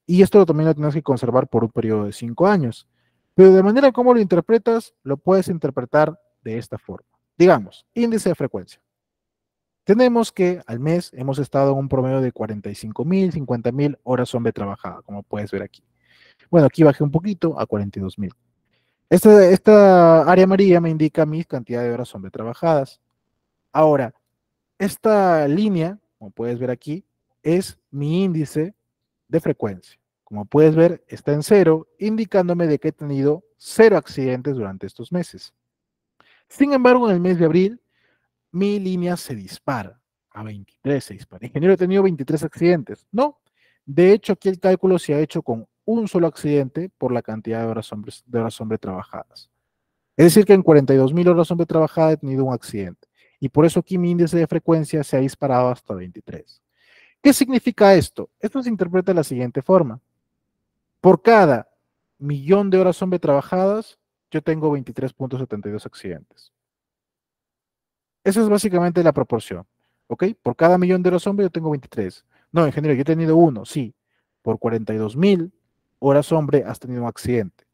Y esto también lo tienes que conservar por un periodo de 5 años. Pero de manera como lo interpretas, lo puedes interpretar de esta forma. Digamos, índice de frecuencia. Tenemos que al mes hemos estado en un promedio de 45.000, 50.000 horas hombre trabajada, como puedes ver aquí. Bueno, aquí bajé un poquito a 42.000. Esta área amarilla me indica mi cantidad de horas hombre trabajadas. Ahora, esta línea, como puedes ver aquí, es mi índice de frecuencia. Como puedes ver, está en cero, indicándome de que he tenido 0 accidentes durante estos meses. Sin embargo, en el mes de abril, mi línea se dispara. A 23 se dispara. Ingeniero, he tenido 23 accidentes. No. De hecho, aquí el cálculo se ha hecho con un solo accidente por la cantidad de horas hombre trabajadas. Es decir, que en 42.000 horas hombre trabajadas he tenido un accidente. Y por eso aquí mi índice de frecuencia se ha disparado hasta 23. ¿Qué significa esto? Esto se interpreta de la siguiente forma. Por cada millón de horas hombre trabajadas, yo tengo 23.72 accidentes. Esa es básicamente la proporción. ¿Ok? Por cada millón de horas hombre yo tengo 23. No, ingeniero, yo he tenido uno, sí. Por 42.000 horas hombre has tenido un accidente.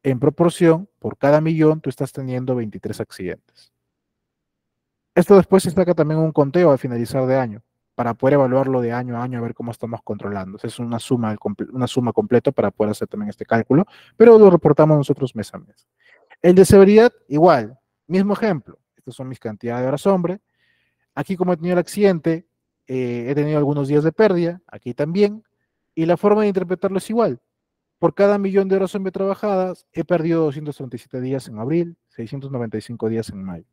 En proporción, por cada millón tú estás teniendo 23 accidentes. Esto después se saca también un conteo al finalizar de año, para poder evaluarlo de año a año, a ver cómo estamos controlando. Esa es una suma completa para poder hacer también este cálculo, pero lo reportamos nosotros mes a mes. El de severidad, igual, mismo ejemplo. Estas son mis cantidades de horas hombre. Aquí como he tenido el accidente, he tenido algunos días de pérdida, aquí también, y la forma de interpretarlo es igual. Por cada millón de horas hombre trabajadas, he perdido 237 días en abril, 695 días en mayo.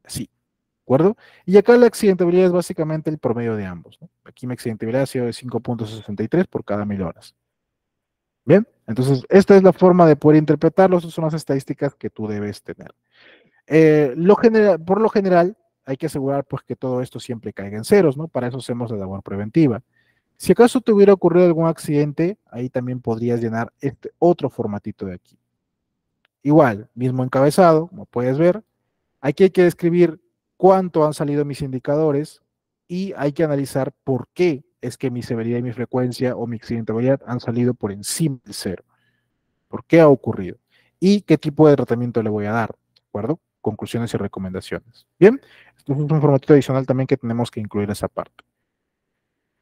Así, ¿de acuerdo? Y acá la accidentabilidad es básicamente el promedio de ambos, ¿no? Aquí mi accidentabilidad ha sido de 5.63 por cada 1000 horas. Bien, entonces esta es la forma de poder interpretarlo, estas son las estadísticas que tú debes tener. Por lo general, hay que asegurar pues que todo esto siempre caiga en ceros, ¿no? Para eso hacemos la labor preventiva. Si acaso te hubiera ocurrido algún accidente, ahí también podrías llenar este otro formatito de aquí. Igual, mismo encabezado, como puedes ver, aquí hay que describir cuánto han salido mis indicadores y hay que analizar por qué es que mi severidad y mi frecuencia o mi accidentabilidad han salido por encima del cero. ¿Por qué ha ocurrido? Y qué tipo de tratamiento le voy a dar, ¿de acuerdo? Conclusiones y recomendaciones. Bien, esto es un formatito adicional también que tenemos que incluir esa parte.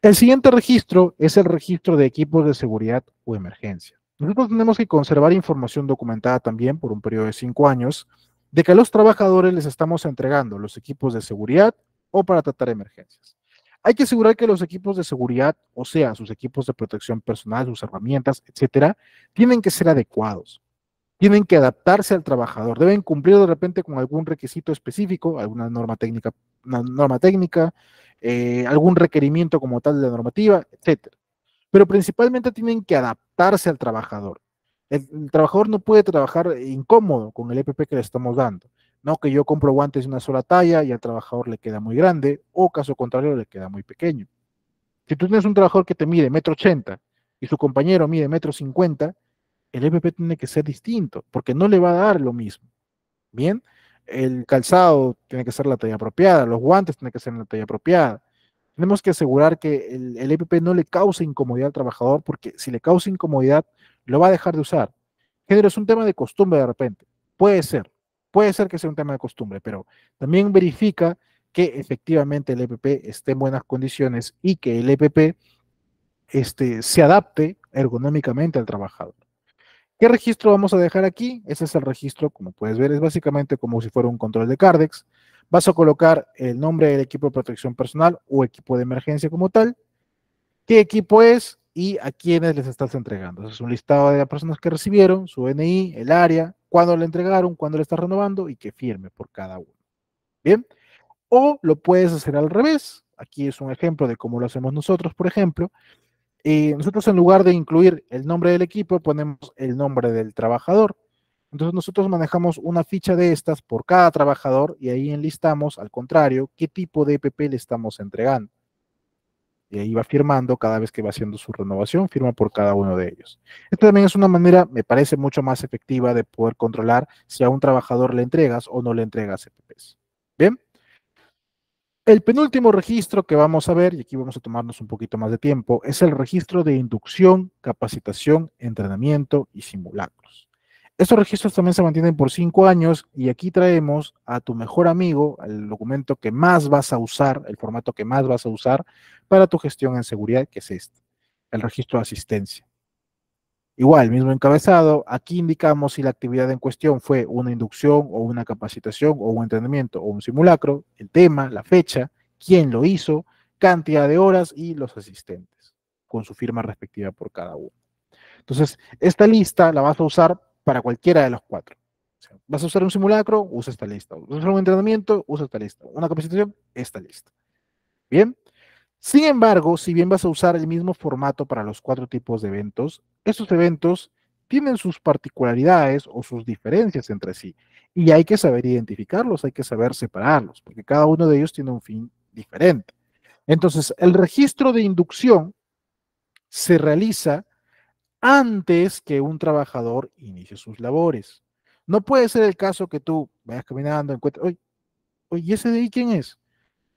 El siguiente registro es el registro de equipos de seguridad o emergencia. Nosotros tenemos que conservar información documentada también por un periodo de 5 años de que a los trabajadores les estamos entregando los equipos de seguridad o para tratar emergencias. Hay que asegurar que los equipos de seguridad, o sea, sus equipos de protección personal, sus herramientas, etcétera, tienen que ser adecuados, tienen que adaptarse al trabajador, deben cumplir de repente con algún requisito específico, alguna norma técnica, algún requerimiento como tal de la normativa, etcétera. Pero principalmente tienen que adaptarse al trabajador. El trabajador no puede trabajar incómodo con el EPP que le estamos dando. No que yo compro guantes de una sola talla y al trabajador le queda muy grande, o caso contrario, le queda muy pequeño. Si tú tienes un trabajador que te mide 1,80 m y su compañero mide 1,50 m, el EPP tiene que ser distinto, porque no le va a dar lo mismo. Bien, el calzado tiene que ser la talla apropiada, los guantes tienen que ser la talla apropiada. Tenemos que asegurar que el EPP no le cause incomodidad al trabajador, porque si le causa incomodidad, lo va a dejar de usar. Género, es un tema de costumbre de repente. Puede ser que sea un tema de costumbre, pero también verifica que efectivamente el EPP esté en buenas condiciones y que el EPP se adapte ergonómicamente al trabajador. ¿Qué registro vamos a dejar aquí? Ese es el registro, como puedes ver, es básicamente como si fuera un control de Cardex. Vas a colocar el nombre del equipo de protección personal o equipo de emergencia como tal, qué equipo es y a quiénes les estás entregando. Eso es un listado de las personas que recibieron, su DNI, el área, cuándo le entregaron, cuándo le estás renovando y que firme por cada uno. Bien, o lo puedes hacer al revés. Aquí es un ejemplo de cómo lo hacemos nosotros, por ejemplo. Nosotros en lugar de incluir el nombre del equipo, ponemos el nombre del trabajador. Entonces nosotros manejamos una ficha de estas por cada trabajador y ahí enlistamos, al contrario, qué tipo de EPP le estamos entregando. Y ahí va firmando cada vez que va haciendo su renovación, firma por cada uno de ellos. Esto también es una manera, me parece, mucho más efectiva de poder controlar si a un trabajador le entregas o no le entregas EPPs. Bien. El penúltimo registro que vamos a ver, y aquí vamos a tomarnos un poquito más de tiempo, es el registro de inducción, capacitación, entrenamiento y simulacros. Estos registros también se mantienen por 5 años y aquí traemos a tu mejor amigo, al documento que más vas a usar, el formato que más vas a usar para tu gestión en seguridad, que es este, el registro de asistencia. Igual, mismo encabezado, aquí indicamos si la actividad en cuestión fue una inducción o una capacitación o un entrenamiento o un simulacro, el tema, la fecha, quién lo hizo, cantidad de horas y los asistentes. con su firma respectiva por cada uno. Entonces, esta lista la vas a usar para cualquiera de los 4. O sea, vas a usar un simulacro, usa esta lista. Vas a usar un entrenamiento, usa esta lista. Una capacitación, esta lista. Bien. Sin embargo, si bien vas a usar el mismo formato para los 4 tipos de eventos, estos eventos tienen sus particularidades o sus diferencias entre sí. Y hay que saber identificarlos, hay que saber separarlos, porque cada uno de ellos tiene un fin diferente. Entonces, el registro de inducción se realiza antes que un trabajador inicie sus labores. No puede ser el caso que tú vayas caminando, encuentres, oye, ¿y ese de ahí quién es?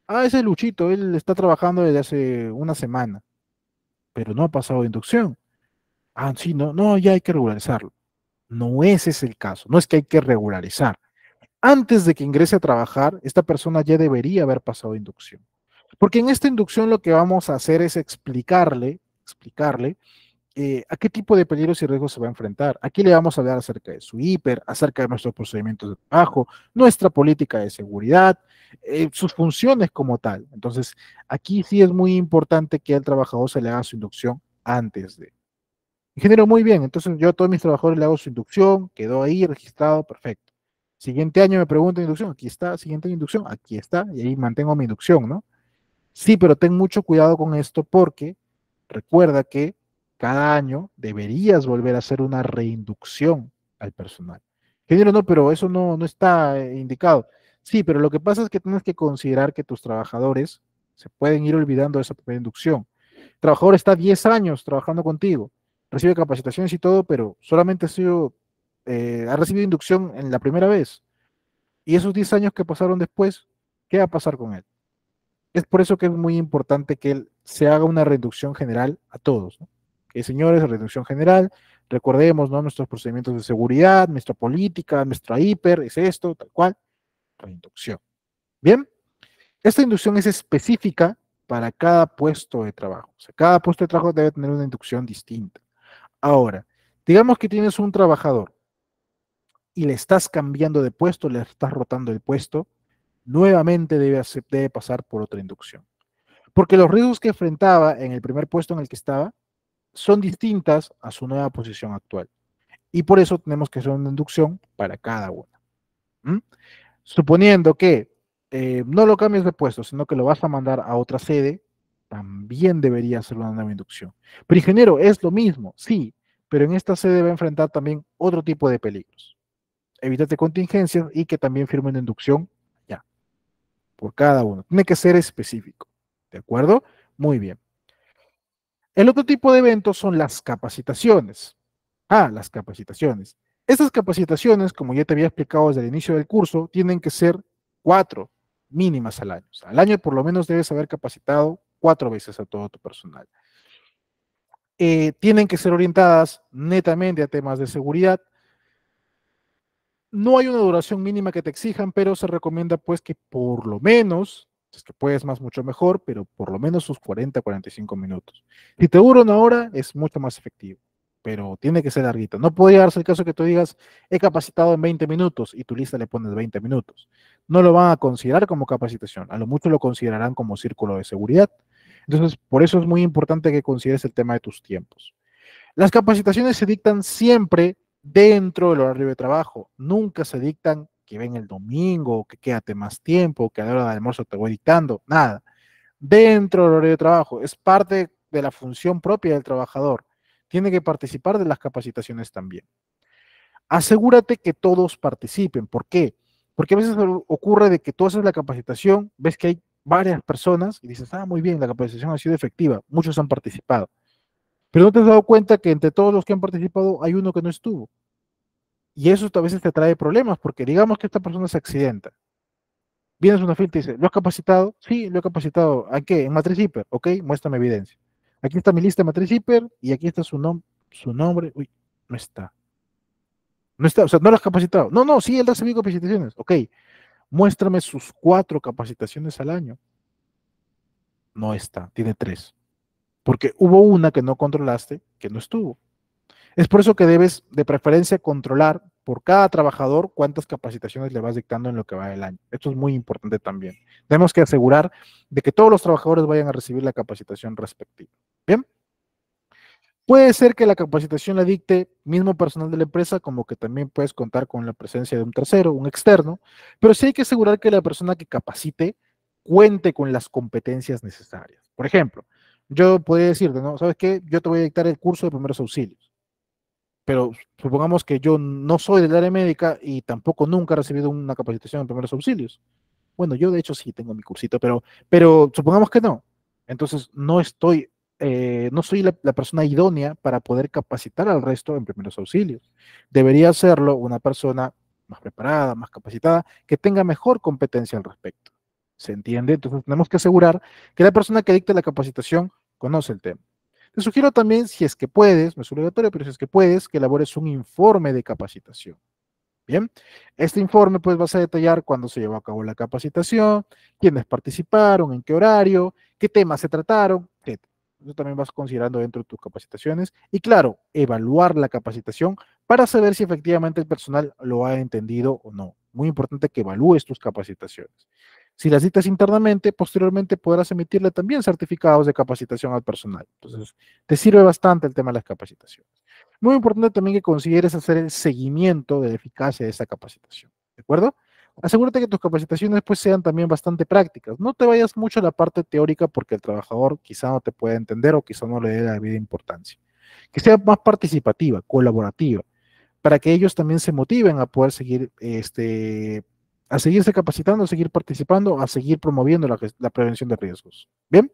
Ah, ese es Luchito, él está trabajando desde hace una semana, pero no ha pasado de inducción. Ah, sí, no, no, ya hay que regularizarlo. No ese es el caso, no es que hay que regularizar. Antes de que ingrese a trabajar, esta persona ya debería haber pasado inducción. Porque en esta inducción lo que vamos a hacer es explicarle a qué tipo de peligros y riesgos se va a enfrentar. Aquí le vamos a hablar acerca de su hiper, acerca de nuestros procedimientos de trabajo, nuestra política de seguridad, sus funciones como tal. Entonces, aquí sí es muy importante que al trabajador se le haga su inducción antes de. Ingeniero, muy bien. Entonces, yo a todos mis trabajadores le hago su inducción, quedó ahí registrado, perfecto. Siguiente año me preguntan inducción, aquí está, siguiente inducción, aquí está, y ahí mantengo mi inducción, ¿no? Sí, pero ten mucho cuidado con esto porque recuerda que cada año deberías volver a hacer una reinducción al personal. Ingeniero, no, pero eso no está indicado. Sí, pero lo que pasa es que tienes que considerar que tus trabajadores se pueden ir olvidando de esa primera inducción. El trabajador está 10 años trabajando contigo, recibe capacitaciones y todo, pero solamente ha recibido inducción en la primera vez. Y esos 10 años que pasaron después, ¿qué va a pasar con él? Es por eso que es muy importante que se haga una reducción general a todos, ¿no? Que señores, reducción general, recordemos, ¿no? Nuestros procedimientos de seguridad, nuestra política, nuestra hiper, es esto, tal cual, reinducción. Bien, esta inducción es específica para cada puesto de trabajo. O sea, cada puesto de trabajo debe tener una inducción distinta. Ahora, digamos que tienes un trabajador y le estás cambiando de puesto, le estás rotando el puesto, nuevamente debe pasar por otra inducción. Porque los riesgos que enfrentaba en el primer puesto en el que estaba son distintas a su nueva posición actual. Y por eso tenemos que hacer una inducción para cada una. ¿Mm? Suponiendo que no lo cambies de puesto, sino que lo vas a mandar a otra sede, también debería hacer una nueva inducción. Pero ingeniero, es lo mismo, sí, pero en esta sede va a enfrentar también otro tipo de peligros. Evítate contingencias y que también firme una inducción ya, por cada uno. Tiene que ser específico. ¿De acuerdo? Muy bien. El otro tipo de eventos son las capacitaciones. Las capacitaciones. Estas capacitaciones, como ya te había explicado desde el inicio del curso, tienen que ser 4 mínimas al año. O sea, al año por lo menos debes haber capacitado 4 veces a todo tu personal. Tienen que ser orientadas netamente a temas de seguridad. No hay una duración mínima que te exijan, pero se recomienda pues que por lo menos, si es que puedes más mucho mejor, pero por lo menos sus 40-45 minutos. Si te dura una hora, es mucho más efectivo, pero tiene que ser larguito. No podría darse el caso que tú digas, he capacitado en 20 minutos y tu lista le pones 20 minutos. No lo van a considerar como capacitación, a lo mucho lo considerarán como círculo de seguridad. Entonces, por eso es muy importante que consideres el tema de tus tiempos. Las capacitaciones se dictan siempre dentro del horario de trabajo. Nunca se dictan que ven el domingo, que quédate más tiempo, que a la hora del almuerzo te voy dictando. Nada. Dentro del horario de trabajo. Es parte de la función propia del trabajador. Tiene que participar de las capacitaciones también. Asegúrate que todos participen. ¿Por qué? Porque a veces ocurre de que tú haces la capacitación, ves que hay varias personas y dices, muy bien, la capacitación ha sido efectiva, muchos han participado. Pero no te has dado cuenta que entre todos los que han participado hay uno que no estuvo. Y eso a veces te trae problemas, porque digamos que esta persona se accidenta. Vienes a una fila y te dice, ¿lo has capacitado? Sí, lo he capacitado. ¿A qué? En matriz hiper. Ok, muéstrame evidencia. Aquí está mi lista de matriz hiper y aquí está su nombre. Uy, no está. No está, o sea, no lo has capacitado. No, no, sí, él recibido capacitaciones. Ok, muéstrame sus 4 capacitaciones al año. No está, tiene 3. Porque hubo una que no controlaste, que no estuvo. Es por eso que debes de preferencia controlar por cada trabajador cuántas capacitaciones le vas dictando en lo que va del año. Esto es muy importante también. Tenemos que asegurar de que todos los trabajadores vayan a recibir la capacitación respectiva. Bien. Puede ser que la capacitación la dicte mismo personal de la empresa, como que también puedes contar con la presencia de un tercero, un externo, pero sí hay que asegurar que la persona que capacite cuente con las competencias necesarias. Por ejemplo, yo podría decirte, ¿no? ¿Sabes qué? Yo te voy a dictar el curso de primeros auxilios, pero supongamos que yo no soy del área médica y tampoco nunca he recibido una capacitación en primeros auxilios. Bueno, yo de hecho sí tengo mi cursito, pero supongamos que no. Entonces no soy la persona idónea para poder capacitar al resto en primeros auxilios. Debería hacerlo una persona más preparada, más capacitada, que tenga mejor competencia al respecto. ¿Se entiende? Entonces tenemos que asegurar que la persona que dicte la capacitación conoce el tema. Te sugiero también, si es que puedes, no es obligatorio, pero si es que puedes, que elabores un informe de capacitación. Bien, este informe pues vas a detallar cuándo se llevó a cabo la capacitación, quiénes participaron, en qué horario, qué temas se trataron, etc. Eso también vas considerando dentro de tus capacitaciones y claro, evaluar la capacitación para saber si efectivamente el personal lo ha entendido o no. Muy importante que evalúes tus capacitaciones. Si las dictas internamente, posteriormente podrás emitirle también certificados de capacitación al personal. Entonces, te sirve bastante el tema de las capacitaciones. Muy importante también que consideres hacer el seguimiento de la eficacia de esa capacitación, ¿de acuerdo? Asegúrate que tus capacitaciones pues sean también bastante prácticas. No te vayas mucho a la parte teórica porque el trabajador quizá no te pueda entender o quizá no le dé la debida importancia. Que sea más participativa, colaborativa, para que ellos también se motiven a poder seguir, a seguirse capacitando, a seguir participando, a seguir promoviendo la prevención de riesgos. Bien,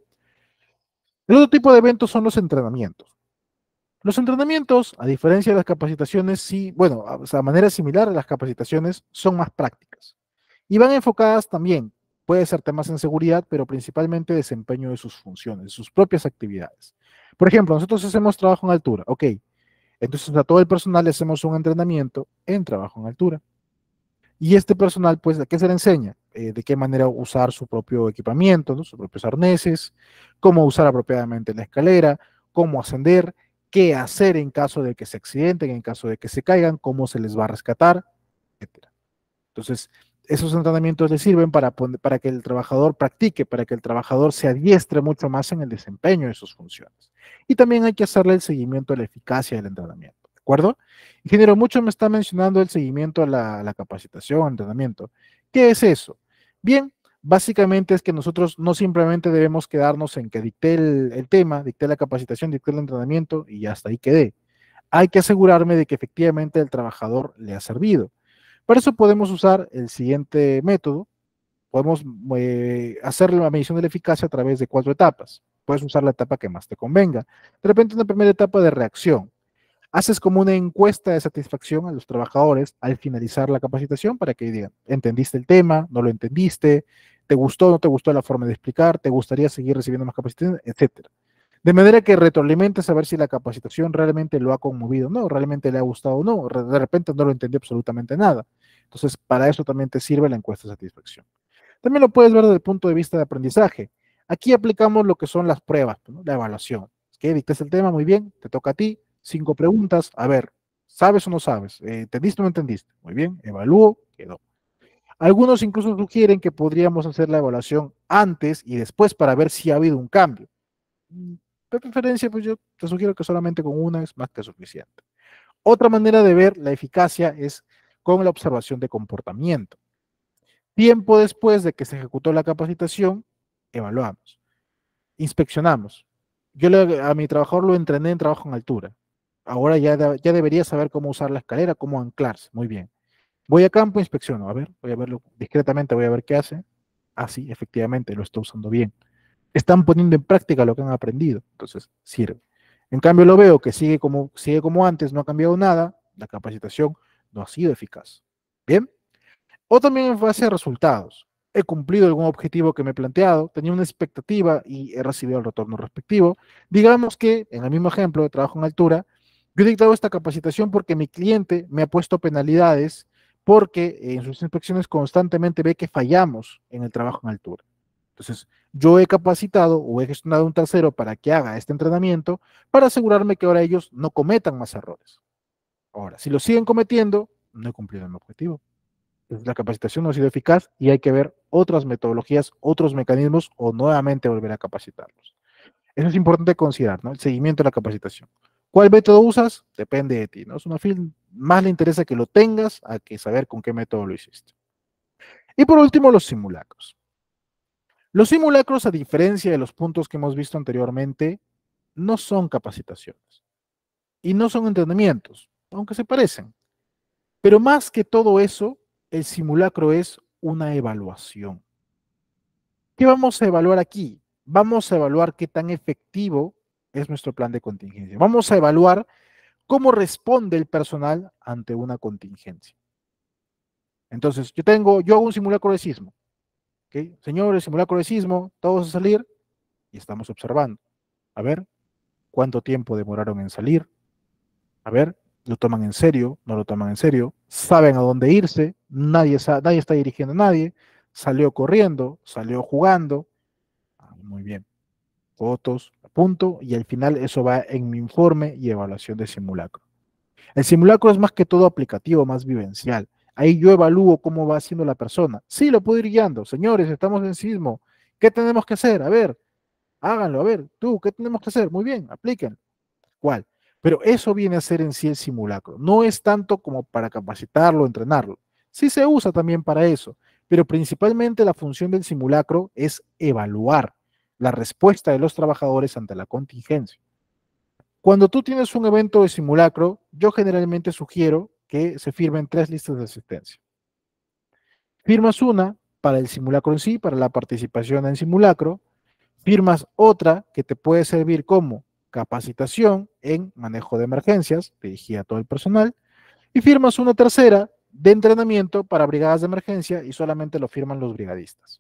el otro tipo de eventos son los entrenamientos. Los entrenamientos, a diferencia de las capacitaciones, sí, bueno, o sea, a manera similar a las capacitaciones, son más prácticas. Y van enfocadas también, puede ser temas en seguridad, pero principalmente desempeño de sus funciones, de sus propias actividades. Por ejemplo, nosotros hacemos trabajo en altura, ok. Entonces a todo el personal le hacemos un entrenamiento en trabajo en altura. Y este personal, pues, ¿a qué se le enseña? De qué manera usar su propio equipamiento, ¿no? Sus propios arneses, cómo usar apropiadamente la escalera, cómo ascender, qué hacer en caso de que se accidenten, en caso de que se caigan, cómo se les va a rescatar, etcétera. Entonces, esos entrenamientos le sirven para que el trabajador practique, para que el trabajador se adiestre mucho más en el desempeño de sus funciones. Y también hay que hacerle el seguimiento a la eficacia del entrenamiento, ¿de acuerdo? Ingeniero, mucho me está mencionando el seguimiento a la capacitación, entrenamiento. ¿Qué es eso? Bien, básicamente es que nosotros no simplemente debemos quedarnos en que dicté el tema, dicté la capacitación, dicté el entrenamiento y hasta ahí quedé. Hay que asegurarme de que efectivamente el trabajador le ha servido. Para eso podemos usar el siguiente método. Podemos hacer la medición de la eficacia a través de 4 etapas. Puedes usar la etapa que más te convenga. De repente, una primera etapa de reacción. Haces como una encuesta de satisfacción a los trabajadores al finalizar la capacitación para que digan, ¿entendiste el tema? ¿No lo entendiste? ¿Te gustó o no te gustó la forma de explicar? ¿Te gustaría seguir recibiendo más capacitación? Etcétera. De manera que retroalimentes a ver si la capacitación realmente lo ha conmovido, no, realmente le ha gustado o no, de repente no lo entendió absolutamente nada. Entonces, para eso también te sirve la encuesta de satisfacción. También lo puedes ver desde el punto de vista de aprendizaje. Aquí aplicamos lo que son las pruebas, ¿no? La evaluación. ¿Qué? Dictaste el tema, muy bien, te toca a ti, 5 preguntas, a ver, ¿sabes o no sabes? ¿Entendiste o no entendiste? Muy bien, evalúo, quedó. Algunos incluso sugieren que podríamos hacer la evaluación antes y después para ver si ha habido un cambio. De preferencia, pues yo te sugiero que solamente con una es más que suficiente. Otra manera de ver la eficacia es con la observación de comportamiento. Tiempo después de que se ejecutó la capacitación, evaluamos, inspeccionamos. A mi trabajador lo entrené en trabajo en altura. Ahora ya debería saber cómo usar la escalera, cómo anclarse. Muy bien. Voy a campo, inspecciono. A ver, voy a verlo discretamente, voy a ver qué hace. Ah, sí, efectivamente, lo está usando bien. Están poniendo en práctica lo que han aprendido, entonces sirve. En cambio, lo veo que sigue como antes, no ha cambiado nada, la capacitación no ha sido eficaz. Bien, o también en base a resultados. He cumplido algún objetivo que me he planteado, tenía una expectativa y he recibido el retorno respectivo. Digamos que, en el mismo ejemplo de trabajo en altura, yo he dictado esta capacitación porque mi cliente me ha puesto penalidades porque en sus inspecciones constantemente ve que fallamos en el trabajo en altura. Entonces, yo he capacitado o he gestionado un tercero para que haga este entrenamiento para asegurarme que ahora ellos no cometan más errores. Ahora, si lo siguen cometiendo, no he cumplido mi objetivo. Entonces, la capacitación no ha sido eficaz y hay que ver otras metodologías, otros mecanismos o nuevamente volver a capacitarlos. Eso es importante considerar, ¿no? El seguimiento de la capacitación. ¿Cuál método usas? Depende de ti, ¿no? Es una film, más le interesa que lo tengas a que saber con qué método lo hiciste. Y por último, los simulacros. Los simulacros, a diferencia de los puntos que hemos visto anteriormente, no son capacitaciones y no son entrenamientos, aunque se parecen. Pero más que todo eso, el simulacro es una evaluación. ¿Qué vamos a evaluar aquí? Vamos a evaluar qué tan efectivo es nuestro plan de contingencia. Vamos a evaluar cómo responde el personal ante una contingencia. Entonces, yo hago un simulacro de sismo. ¿Okay? Señores, simulacro de sismo, todos a salir y estamos observando. A ver, ¿cuánto tiempo demoraron en salir? A ver, ¿lo toman en serio? ¿No lo toman en serio? ¿Saben a dónde irse? Nadie está dirigiendo a nadie. Salió corriendo, salió jugando. Muy bien. Fotos, apunto, y al final eso va en mi informe y evaluación de simulacro. El simulacro es más que todo aplicativo, más vivencial. Ahí yo evalúo cómo va haciendo la persona. Sí, lo puedo ir guiando. Señores, estamos en sismo. ¿Qué tenemos que hacer? A ver, háganlo. A ver, tú, ¿qué tenemos que hacer? Muy bien, apliquen. ¿Cuál? Pero eso viene a ser en sí el simulacro. No es tanto como para capacitarlo, entrenarlo. Sí se usa también para eso, pero principalmente la función del simulacro es evaluar la respuesta de los trabajadores ante la contingencia. Cuando tú tienes un evento de simulacro, yo generalmente sugiero que se firmen 3 listas de asistencia. Firmas una para el simulacro en sí, para la participación en simulacro. Firmas otra que te puede servir como capacitación en manejo de emergencias, dirigida a todo el personal. Y firmas una tercera de entrenamiento para brigadas de emergencia y solamente lo firman los brigadistas.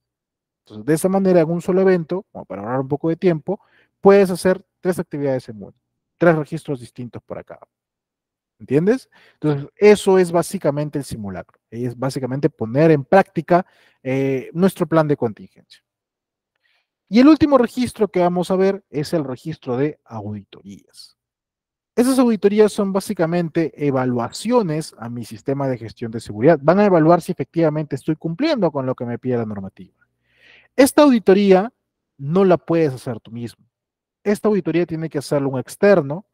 Entonces, de esa manera, en un solo evento, como para ahorrar un poco de tiempo, puedes hacer 3 actividades en uno, 3 registros distintos por acá. ¿Entiendes? Entonces, eso es básicamente el simulacro. Es básicamente poner en práctica nuestro plan de contingencia. Y el último registro que vamos a ver es el registro de auditorías. Esas auditorías son básicamente evaluaciones a mi sistema de gestión de seguridad. Van a evaluar si efectivamente estoy cumpliendo con lo que me pide la normativa. Esta auditoría no la puedes hacer tú mismo. Esta auditoría tiene que hacerlo un externo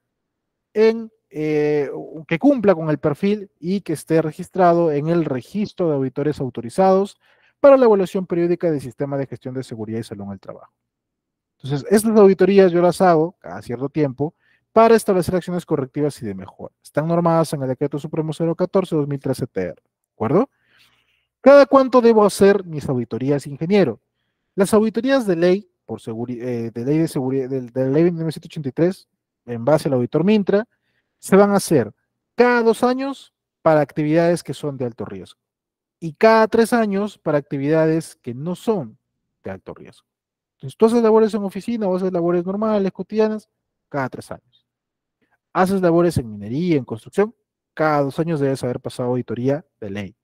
que cumpla con el perfil y que esté registrado en el registro de auditores autorizados para la evaluación periódica del sistema de gestión de seguridad y salud en el trabajo. Entonces, estas auditorías yo las hago cada cierto tiempo para establecer acciones correctivas y de mejora. Están normadas en el Decreto Supremo 014-2013-TR. ¿De acuerdo? ¿Cada cuánto debo hacer mis auditorías, ingeniero? Las auditorías de ley, de ley de seguridad, de la ley 1983, en base al auditor Mintra, se van a hacer cada 2 años para actividades que son de alto riesgo y cada 3 años para actividades que no son de alto riesgo. Entonces, tú haces labores en oficina o haces labores normales, cotidianas, cada 3 años. Haces labores en minería, en construcción, cada 2 años debes haber pasado auditoría de ley.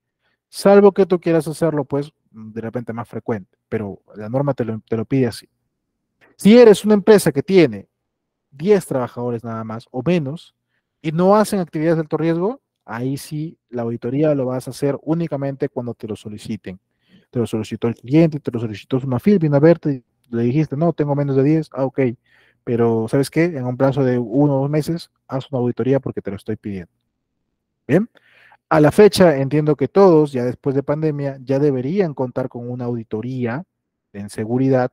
Salvo que tú quieras hacerlo, pues, de repente más frecuente, pero la norma te lo pide así. Si eres una empresa que tiene 10 trabajadores nada más o menos y no hacen actividades de alto riesgo, ahí sí la auditoría lo vas a hacer únicamente cuando te lo soliciten. Te lo solicitó el cliente, te lo solicitó una FIL, vino a verte, le dijiste, no, tengo menos de 10, ok, pero ¿sabes qué? En un plazo de 1 o 2 meses, haz una auditoría porque te lo estoy pidiendo. Bien, a la fecha entiendo que todos, ya después de pandemia, ya deberían contar con una auditoría en seguridad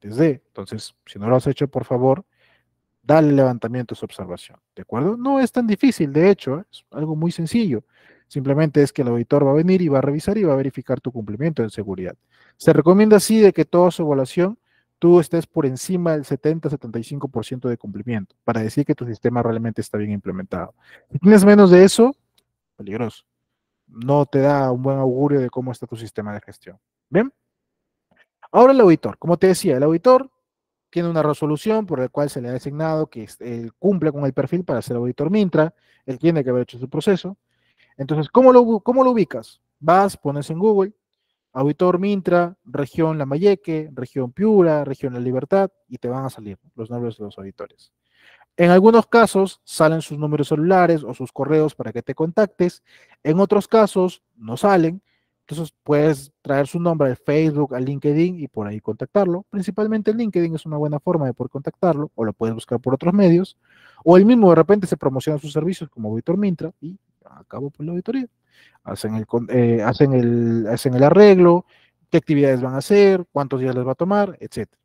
entonces, si no lo has hecho, por favor, dale levantamiento a su observación, ¿de acuerdo? No es tan difícil, de hecho, es algo muy sencillo. Simplemente es que el auditor va a venir y va a revisar y va a verificar tu cumplimiento en seguridad. Se recomienda así de que toda su evaluación tú estés por encima del 70-75% de cumplimiento para decir que tu sistema realmente está bien implementado. Si tienes menos de eso, peligroso. No te da un buen augurio de cómo está tu sistema de gestión. Bien, ahora el auditor. Como te decía, el auditor tiene una resolución por la cual se le ha designado que él cumple con el perfil para ser auditor Mintra, él tiene que haber hecho su proceso. Entonces, ¿cómo lo ubicas? Vas, pones en Google, auditor Mintra, región Lambayeque, región Piura, región La Libertad, y te van a salir los nombres de los auditores. En algunos casos salen sus números celulares o sus correos para que te contactes, en otros casos no salen, Entonces puedes traer su nombre al Facebook, al LinkedIn y por ahí contactarlo. Principalmente el LinkedIn es una buena forma de poder contactarlo, o lo puedes buscar por otros medios, o él mismo de repente se promociona sus servicios como Auditor Mintra y acabó por la auditoría. Hacen el arreglo, qué actividades van a hacer, cuántos días les va a tomar, etcétera.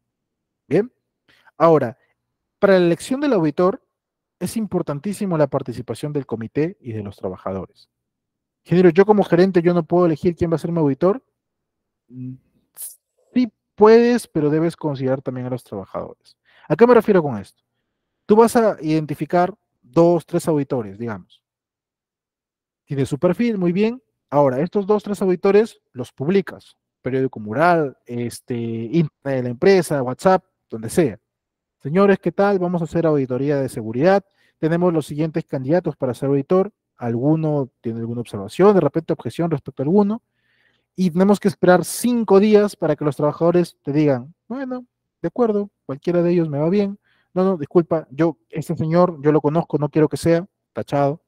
Bien. Ahora, para la elección del auditor es importantísimo la participación del comité y de los trabajadores. Ingeniero, yo como gerente, yo no puedo elegir quién va a ser mi auditor. Mm, Sí puedes, pero debes considerar también a los trabajadores. ¿A qué me refiero con esto? Tú vas a identificar dos, tres auditores, digamos. Tiene su perfil, muy bien. Ahora, estos dos, tres auditores los publicas. Periódico Mural, Internet de la empresa, WhatsApp, donde sea. Señores, ¿qué tal? Vamos a hacer auditoría de seguridad. Tenemos los siguientes candidatos para ser auditor. ¿Alguno tiene alguna observación, de repente objeción respecto a alguno? Y tenemos que esperar 5 días para que los trabajadores te digan, bueno, de acuerdo, cualquiera de ellos me va bien. No, no, disculpa, este señor, yo lo conozco, no quiero que sea tachado.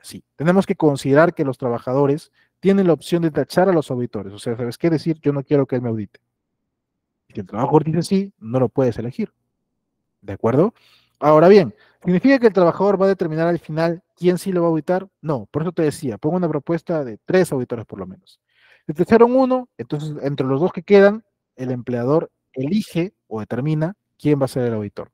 Sí, tenemos que considerar que los trabajadores tienen la opción de tachar a los auditores. O sea, ¿sabes qué decir? Yo no quiero que él me audite. Si el trabajador dice sí, no lo puedes elegir. ¿De acuerdo? Ahora bien, ¿significa que el trabajador va a determinar al final quién sí lo va a auditar? No, por eso te decía, pongo una propuesta de 3 auditores por lo menos. Si te echaron uno, entonces entre los dos que quedan, el empleador elige o determina quién va a ser el auditor.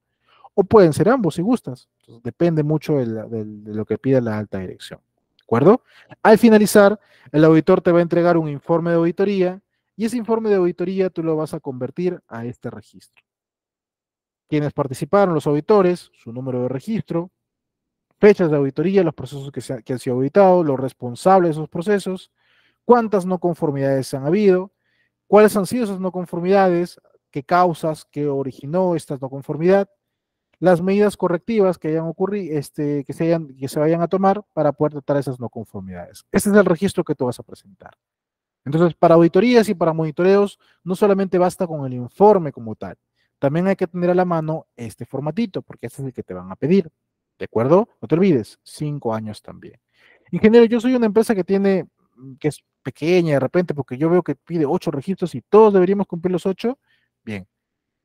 O pueden ser ambos si gustas. Entonces, depende mucho de lo que pida la alta dirección. ¿De acuerdo? Al finalizar, el auditor te va a entregar un informe de auditoría y ese informe de auditoría tú lo vas a convertir a este registro. Quienes participaron, los auditores, su número de registro, fechas de auditoría, los procesos que han sido auditados, los responsables de esos procesos, cuántas no conformidades han habido, cuáles han sido esas no conformidades, qué causas, qué originó esta no conformidad, las medidas correctivas que hayan ocurrido, que se vayan a tomar para poder tratar esas no conformidades. Este es el registro que tú vas a presentar. Entonces, para auditorías y para monitoreos, no solamente basta con el informe como tal, también hay que tener a la mano este formatito, porque este es el que te van a pedir. ¿De acuerdo? No te olvides, 5 años también. Ingeniero, yo soy una empresa que es pequeña de repente, porque yo veo que pide 8 registros y todos deberíamos cumplir los 8. Bien,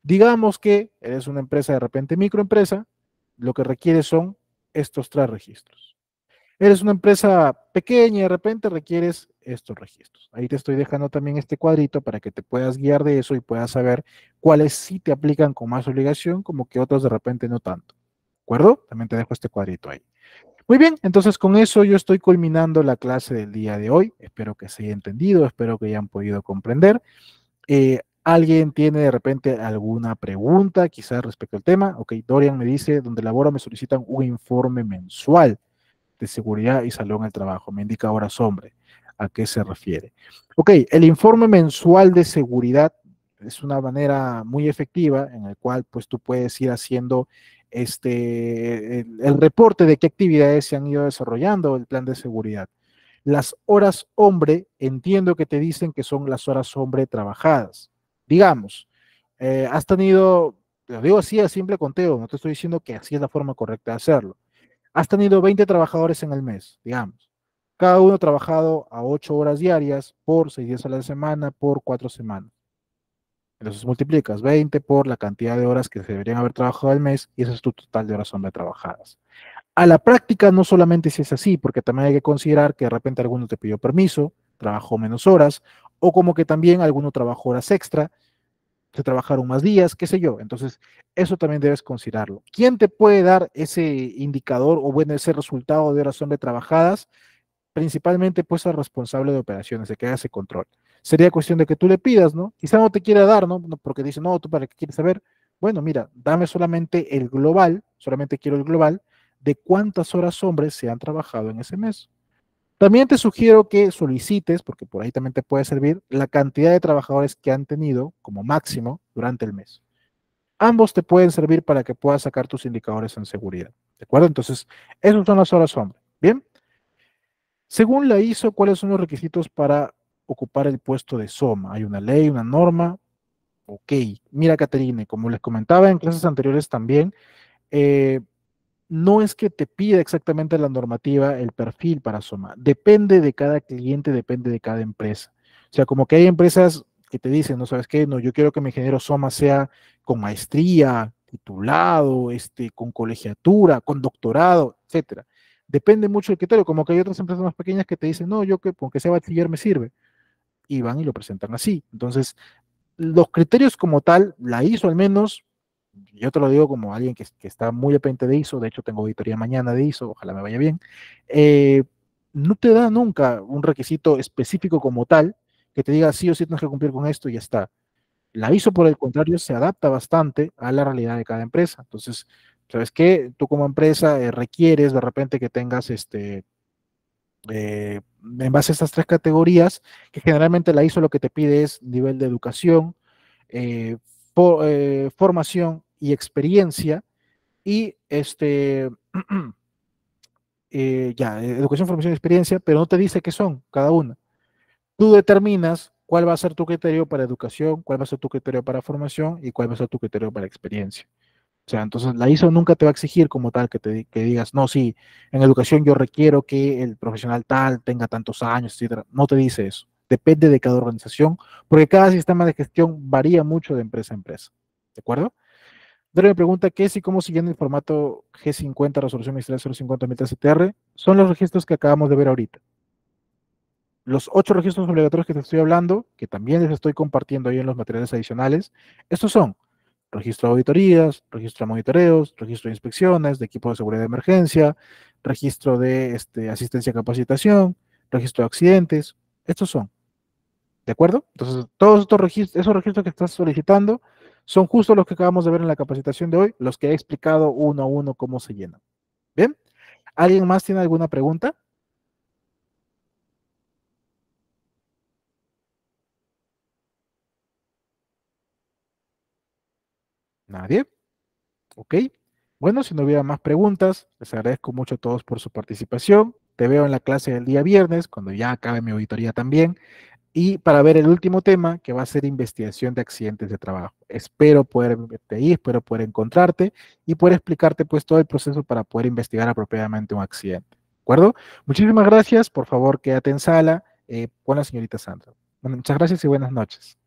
digamos que eres una empresa de repente microempresa, lo que requiere son estos 3 registros. Eres una empresa pequeña y de repente requieres estos registros. Ahí te estoy dejando también este cuadrito para que te puedas guiar de eso y puedas saber cuáles sí te aplican con más obligación, como que otros de repente no tanto. ¿De acuerdo? También te dejo este cuadrito ahí. Muy bien, entonces con eso yo estoy culminando la clase del día de hoy. Espero que se haya entendido, espero que hayan podido comprender. ¿Alguien tiene de repente alguna pregunta quizás respecto al tema? Ok, Dorian me dice, donde laboro me solicitan un informe mensual de seguridad y salud en el trabajo. Me indica horas hombre. ¿A qué se refiere? Ok, el informe mensual de seguridad es una manera muy efectiva en el cual pues tú puedes ir haciendo el reporte de qué actividades se han ido desarrollando, el plan de seguridad. Las horas hombre, entiendo que te dicen que son las horas hombre trabajadas. Digamos, has tenido, lo digo así a simple conteo, no te estoy diciendo que así es la forma correcta de hacerlo. Has tenido 20 trabajadores en el mes, digamos. Cada uno ha trabajado a 8 horas diarias por 6 días a la semana, por 4 semanas. Entonces multiplicas 20 por la cantidad de horas que se deberían haber trabajado al mes y ese es tu total de horas hombre trabajadas. A la práctica no solamente si es así, porque también hay que considerar que de repente alguno te pidió permiso, trabajó menos horas, o como que también alguno trabajó horas extra, se trabajaron más días, qué sé yo. Entonces, eso también debes considerarlo. ¿Quién te puede dar ese indicador o bueno, ese resultado de horas hombre trabajadas? Principalmente, pues, al responsable de operaciones, de que haga ese control. Sería cuestión de que tú le pidas, ¿no? Quizá no te quiera dar, ¿no? Porque dice, no, ¿tú para qué quieres saber? Bueno, mira, dame solamente el global, solamente quiero el global de cuántas horas hombres se han trabajado en ese mes. También te sugiero que solicites, porque por ahí también te puede servir, la cantidad de trabajadores que han tenido como máximo durante el mes. Ambos te pueden servir para que puedas sacar tus indicadores en seguridad. ¿De acuerdo? Entonces, esos son las horas hombre. Bien. Según la ISO, ¿cuáles son los requisitos para ocupar el puesto de SOMA? ¿Hay una ley, una norma? Ok. Mira, Caterine, como les comentaba en clases anteriores también, eh, no es que te pida exactamente la normativa el perfil para SOMA. Depende de cada cliente, depende de cada empresa. O sea, como que hay empresas que te dicen, no sabes qué, no, yo quiero que mi ingeniero SOMA sea con maestría, titulado, con colegiatura, con doctorado, etcétera. Depende mucho del criterio, como que hay otras empresas más pequeñas que te dicen, no, yo que con que sea bachiller me sirve, y van y lo presentan así. Entonces, los criterios como tal, la ISO al menos, yo te lo digo como alguien que está muy dependiente de ISO, de hecho tengo auditoría mañana de ISO, ojalá me vaya bien, eh, no te da nunca un requisito específico como tal que te diga sí o sí tienes que cumplir con esto y ya está. La ISO, por el contrario, se adapta bastante a la realidad de cada empresa. Entonces, ¿sabes qué? Tú como empresa requieres de repente que tengas en base a estas tres categorías, que generalmente la ISO lo que te pide es nivel de educación, formación y experiencia, y educación, formación y experiencia, pero no te dice qué son cada una. Tú determinas cuál va a ser tu criterio para educación, cuál va a ser tu criterio para formación y cuál va a ser tu criterio para experiencia. O sea, entonces la ISO nunca te va a exigir como tal que digas, no, sí, en educación yo requiero que el profesional tal tenga tantos años, etcétera. No te dice eso. Depende de cada organización, porque cada sistema de gestión varía mucho de empresa a empresa. ¿De acuerdo? Dale me pregunta qué es y cómo siguiendo el formato G50, resolución ministerial 050 CTR, son los registros que acabamos de ver ahorita. Los 8 registros obligatorios que te estoy hablando, que también les estoy compartiendo ahí en los materiales adicionales, estos son registro de auditorías, registro de monitoreos, registro de inspecciones, de equipo de seguridad de emergencia, registro de asistencia a capacitación, registro de accidentes. Estos son, ¿de acuerdo? Entonces, todos estos registros, esos registros que estás solicitando son justo los que acabamos de ver en la capacitación de hoy, los que he explicado uno a uno cómo se llenan. ¿Bien? ¿Alguien más tiene alguna pregunta? ¿Nadie? Ok. Bueno, si no hubiera más preguntas, les agradezco mucho a todos por su participación. Te veo en la clase del día viernes, cuando ya acabe mi auditoría también, y para ver el último tema, que va a ser investigación de accidentes de trabajo. Espero poder verte ahí, espero poder encontrarte y poder explicarte pues todo el proceso para poder investigar apropiadamente un accidente. ¿De acuerdo? Muchísimas gracias. Por favor, quédate en sala con la señorita Sandra. Bueno, muchas gracias y buenas noches.